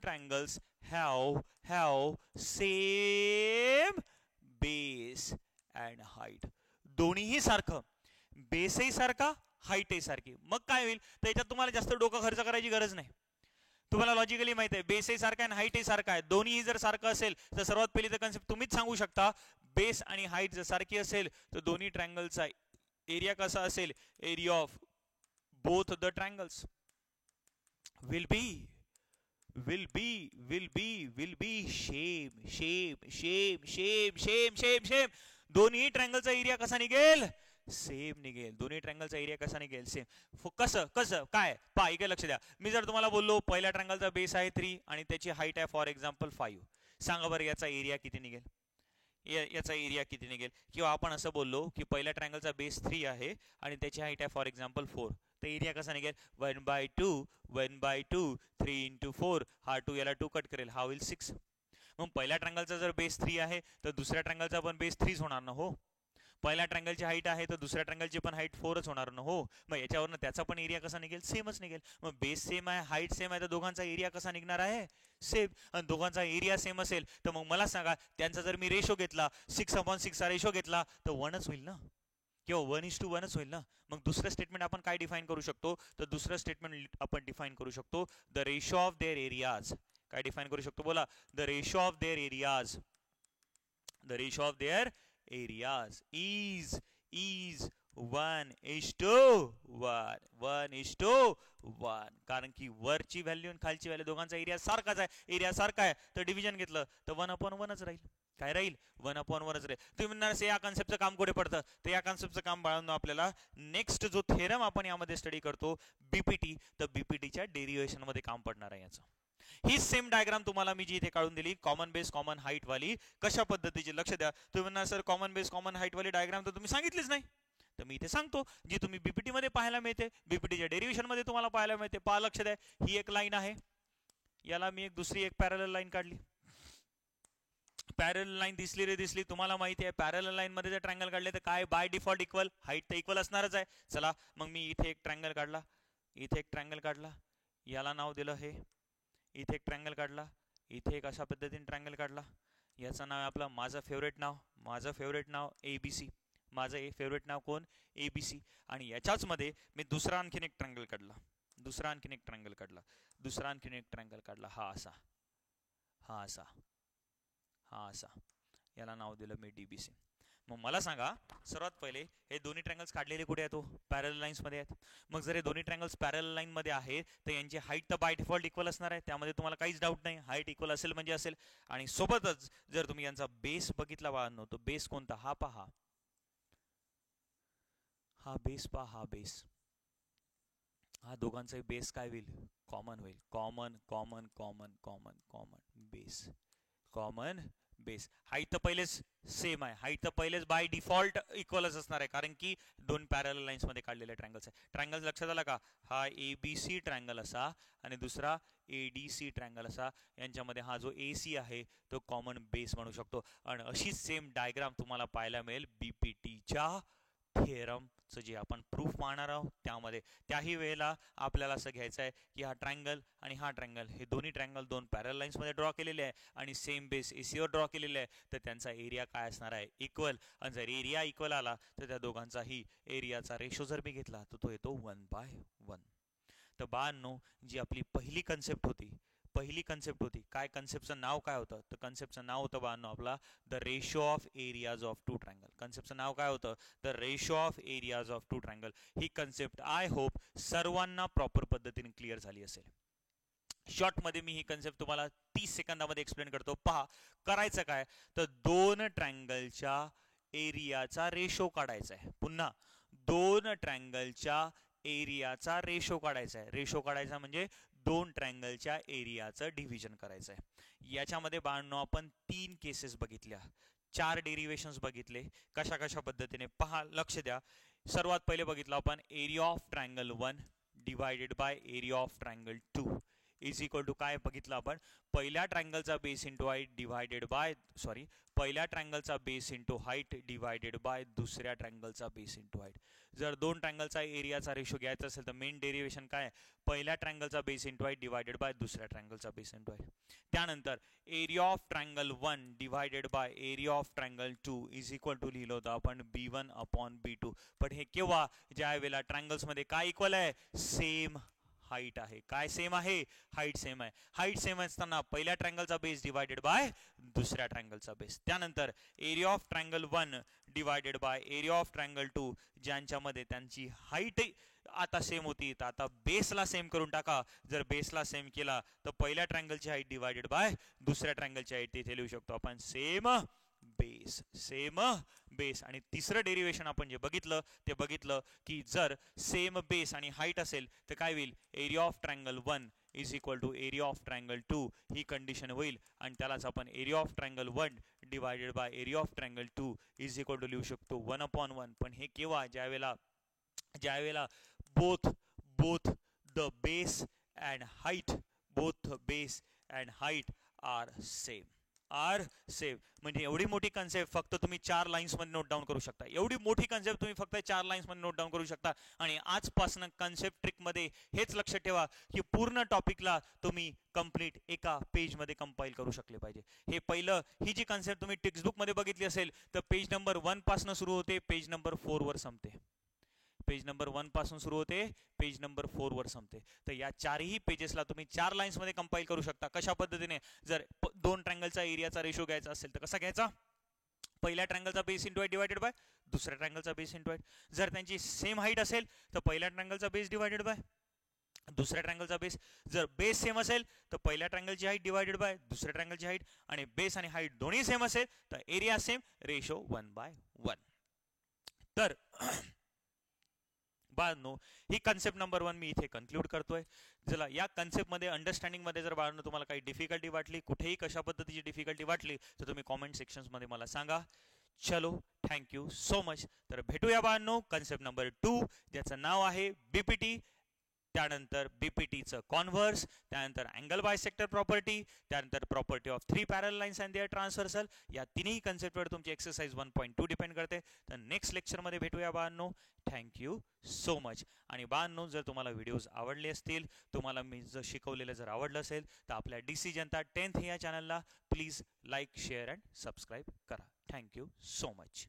triangles have same base and height. दोन्हीही सारखं, बेसही सारखा, हाईटही सारखी. मग काय होईल, त्याच्यात तुम्हाला जास्त डोकं खर्च करायची गरज नाही. तुम्हाला लॉजिकली माहिती आहे बेसही सारखा आहे आणि हाईटही सारखा आहे. दोन्ही जर सारखं असेल तर सर्वात पहिली तर कन्सेप्ट तुम्हीच सांगू शकता. बेस आणि हाईट जर सारखी असेल तर दोन्ही ट्रायंगलचा एरिया कसा असेल, area of both the triangles will be same. दोन्ही ट्रायंगलचा एरिया कसा निघेल, सेम निघेल. दोन्ही ट्रायंगलचा एरिया कसा निघेल, सेम. कसं काय पहा, इकडे लक्ष द्या. मी जर तुम्हाला बोललो पहिल्या ट्रायंगलचा बेस आहे 3 आणि त्याची हाईट आहे फॉर एक्झाम्पल 5, सांगा बरं याचा एरिया किती निघेल, किंवा आपण असं बोललो की पहिल्या ट्रायंगलचा बेस 3 आहे आणि त्याची हाईट आहे फॉर एक्झाम्पल 4, तर एरिया कसा निघेल, 1/2 3 into 4, हा 2 याला 2 कट करेल, हा होईल 6. मग पहिल्या ट्रायंगलचा जर बेस 3 आहे तर दुसऱ्या ट्रायंगलचा पण बेस 3 होणार ना हो. पहिल्या ट्रायंगलची हाईट आहे तर दुसऱ्या ट्रायंगलची पण हाईट 4च होणार ना हो. मग याच्यावरनं त्याचा पण एरिया कसा निघेल, सेमच निघेल. मग बेस सेम आहे, हाईट सेम आहे, तर दोघांचा एरिया कसा निघणार आहे, सेम. आणि दोघांचा एरिया सेम असेल तर मग मला सांगा त्यांचा जर मी रेशो घेतला 6/6 चा रेशो घेतला तर 1च होईल ना, किंवा 1:1च होईल ना. मग दुसरं स्टेटमेंट आपण काय डिफाईन करू शकतो, तर दुसरं स्टेटमेंट आपण डिफाईन करू शकतो the ratio of there areas. काय डिफाईन करू शकतो बोला, the ratio of there areas is 1:1. कारण की वरची व्हॅल्यू आणि खालची व्हॅल्यू दोघांचा एरिया सारखाच आहे. एरिया सारखा आहे तर डिव्हिजन घेतलं तर 1/1च राहील. काय राहील, 1/1च राहील. तुम्ही म्हणणार या कन्सेप्टचं काम कुठे पडतं, तर या कन्सेप्टचं काम बाळांनो आपल्याला नेक्स्ट जो थेरम आपण यामध्ये स्टडी करतो बीपीटी, तर बीपीटीच्या डेरिव्हेशन मध्ये काम पडणार आहे याचं. ही सेम डायग्राम तुम्हाला मी जी इथे काढून दिली, कॉमन बेस कॉमन हाईट वाली, कशा पद्धतीची, लक्ष द्या. तुम्ही म्हणणार sir common base common height वाली डायग्राम तर तुम्ही सांगितलीच नाही, तर मी इथे सांगतो जी तुम्ही बीपीटी मध्ये पाहायला मिळते, बीपीटीच्या डेरिव्हेशन मध्ये तुम्हाला पाहायला मिळते. पहा, लक्ष द्या. ही एक लाईन आहे, याला मी दुसरी एक पॅरलल लाईन काढली. पॅरलल लाईन दिसली तुम्हाला माहिती आहे. पॅरलल लाईन मध्ये जर ट्रायंगल काढले तर काय बाय डिफॉल्ट इक्वल, हाईट तर इक्वल असणारच आहे. चला मग मी इथे एक ट्रायंगल काढला, याला नाव दिलं हे. इथे एक ट्रायंगल काढला, इथे एक अशा पद्धतीने ट्रायंगल काढला, याचं नाव आहे आपलं माझं फेवरेट नाव ABC. माझं फेवरेट नाव कोण, ABC. आणि याच्याच मध्ये मी दुसरा आणखीन एक ट्रायंगल काढला, हा असा, हा असा, याला नाव दिलं मी DBC. मग मला सांगा सर्वात पहिले हे दोन्ही ट्रँगल्स काढलेले कुठे आहेत? पॅरल लाईन्स मध्ये आहेत. मग जर हे दोन्ही ट्रँगल्स पॅरल लाईन मध्ये आहेत तर यांची हाईट तर बाय डिफॉल्ट इक्वल असणार आहे, त्यामध्ये तुम्हाला काहीच डाऊट नाही. हाईट इक्वल असेल म्हणजे असेल. आणि सोबतच जर तुम्ही यांचा बेस बघितला बाळांनो, तो बेस कोणता? हा पहा, हा बेस पहा, हा बेस, हा दोघांचा बेस काय होईल? कॉमन होईल. Common common common common common base, common base. Height तर पहिलेच सेम आहे, हाईट तर पहिलेच बाय डिफॉल्ट इक्वलच असणार आहे, कारण की दोन पॅरल लाईन्स मध्ये काढलेले ट्रँगल्स आहे. ट्रँगल्स लक्षात आला का? हा ABC ट्रँगल असा आणि दुसरा ADC ट्रँगल असा, यांच्यामध्ये हा जो AC आहे तो कॉमन बेस म्हणू शकतो. आणि अशीच सेम डायग्राम तुम्हाला पाहायला मिळेल BPTच्या थेरमचं जे आपण प्रूफ पाहणार आहोत त्यामध्ये. त्याही वेळेला आपल्याला असं घ्यायचं आहे की हा ट्रँगल आणि हा ट्रँगल, हे दोन्ही ट्रँगल दोन पॅरल लाईन्स मध्ये ड्रॉ केलेले आहे आणि सेम बेस AC वर ड्रॉ केलेले आहे, तर त्यांचा एरिया काय असणार आहे? इक्वल. आणि जर एरिया इक्वल आला तर त्या दोघांचाही एरियाचा रेशो जर मी घेतला तर तो येतो 1/1. तर बाळांनो, जी आपली पहिली कन्सेप्ट होती, काय कन्सेप्टचं नाव काय होतं? तर कन्सेप्टचं नाव होतं बाळांनो आपला the ratio of areas of two triangle. कन्सेप्टचं नाव काय होतं? The ratio of areas of two triangle. ही कन्सेप्ट आय होप सर्वांना प्रॉपर पद्धतीने क्लिअर झाली असेल. शॉर्ट मध्ये मी ही कन्सेप्ट तुम्हाला 30 सेकंदामध्ये एक्सप्लेन करतो. पहा, करायचं काय तर दोन ट्रँगलच्या एरियाचा रेशो काढायचा आहे. पुन्हा दोन ट्रँगलच्या एरियाचा रेशो काढायचा आहे. रेशो काढायचा म्हणजे दोन ट्रँगलच्या एरियाचं डिव्हिजन करायचं आहे. याच्यामध्ये बाळांनो आपण 3 केसेस बघितल्या, 4 डेरिव्हेशन्स बघितले. कशा कशा पद्धतीने पहा, लक्ष द्या. सर्वात पहिले बघितलं आपण area of triangle 1 divided by area of triangle 2 is equal to काय बघितलं आपण? पहिल्या ट्रँगलचा base into height divided by पहिल्या ट्रँगलचा base into height divided by दुसऱ्या ट्रँगलचा बेस इंटू हाईट. जर दोन ट्रँगलचा एरियाचा रेशो घ्यायचा असेल तर मेन डेरिव्हेशन काय? पहिल्या ट्रँगलचा base into height divided by दुसऱ्या ट्रँगलचा बेस इंटू हाईट. त्यानंतर area of triangle 1 divided by area of triangle 2 is equal to लिहिलं होतं आपण B1 अपॉन B2. पण हे केव्हा? ज्या वेळेला ट्रँगल्स मध्ये काय इक्वल आहे? सेम हाईट आहे. काय सेम आहे? हाईट सेम आहे. हाईट सेम असताना पहिल्या ट्रँगलचा बेस डिवायडेड बाय दुसऱ्या ट्रँगलचा बेस. त्यानंतर area of triangle 1 divided by area of triangle 2, ज्यांच्यामध्ये त्यांची हाईट आता सेम होती, तर आता बेसला सेम करून टाका. जर बेसला सेम केला तर पहिल्या ट्रँगलची हाईट डिवायडेड बाय दुसऱ्या ट्रँगलची हाईट तिथे लिहू शकतो आपण सेम बेस, सेम बेस. आणि तिसरं डेरिव्हेशन आपण जे बघितलं ते बघितलं की जर सेम बेस आणि हाईट असेल तर काय होईल? Area of triangle 1 is equal to area of triangle 2 ही कंडिशन होईल. आणि त्यालाच आपण area of triangle 1 divided by area of triangle 2 is equal to लिहू शकतो 1/1. पण हे केव्हा? ज्यावेळेला both the base and height are same. म्हणजे एवढी मोठी कन्सेप्ट फक्त तुम्ही 4 लाईन्स मध्ये नोट डाऊन करू शकता. एवढी मोठी कन्सेप्ट तुम्ही फक्त 4 लाईन्स मध्ये नोट डाऊन करू शकता. आणि आजपासून कन्सेप्ट ट्रिक मध्ये हेच लक्षात ठेवा की पूर्ण टॉपिकला तुम्ही कंप्लीट एका पेज मध्ये कंपाईल करू शकले पाहिजे. हे पहिलं, ही जी कन्सेप्ट तुम्ही टेक्स्टबुक मध्ये बघितली असेल तर पेज नंबर 1 पासून सुरू होते, पेज नंबर 4 वर संपते. पेज नंबर 1 पासून सुरू होते, पेज नंबर 4 वर संपते. तर या चारही पेजेसला तुम्ही 4 लाईन्स मध्ये कंपाईल करू शकता. कशा पद्धतीने? जर दोन ट्रँगलचा एरियाचा रेशो घ्यायचा असेल तर कसा घ्यायचा? पहिल्या ट्रँगलचा base into height divided by दुसऱ्या ट्रँगलचा बेस इंटू हाईट. जर त्यांची सेम हाईट असेल तर पहिल्या ट्रँगलचा बेस डिवायडेड बाय दुसऱ्या ट्रँगलचा बेस. जर बेस सेम असेल तर पहिल्या ट्रँगलची हाईट डिवायडेड बाय दुसऱ्या ट्रँगलची हाईट. आणि बेस आणि हाईट दोन्ही सेम असेल तर एरिया सेम, रेशो 1/1. तर बाळांनो, ही कन्सेप्ट नंबर 1 मी इथे कन्क्लूड करतोय. चला, या कन्सेप्ट मध्ये अंडरस्टँडिंग मध्ये जर बाळांनो तुम्हाला काही डिफिकल्टी वाटली, कुठेही कशा पद्धतीची डिफिकल्टी वाटली तर तुम्ही कॉमेंट सेक्शन्स मध्ये मला सांगा. चलो, थँक्यू सो मच. तर भेटूया बाळांनो कन्सेप्ट नंबर 2, ज्याचं नाव आहे BPT. त्यानंतर BPTचं कॉन्व्हर्स, त्यानंतर अँगल बायसेक्टर प्रॉपर्टी, त्यानंतर प्रॉपर्टी ऑफ 3 पॅरल लाईन्स अँड देअर ट्रान्सव्हर्सल. या तिन्ही कन्सेप्टवर तुमची एक्सरसाइज 1.2 डिपेंड करते. तर नेक्स्ट लेक्चरमध्ये भेटूया बाळांनो. Thank you so much. आणि बाळांनो, जर तुम्हाला व्हिडिओज आवडले असतील, तुम्हाला मी जर शिकवलेलं जर आवडलं असेल तर आपल्या DC जनता 10th या चॅनलला please like, share and subscribe करा. Thank you so much.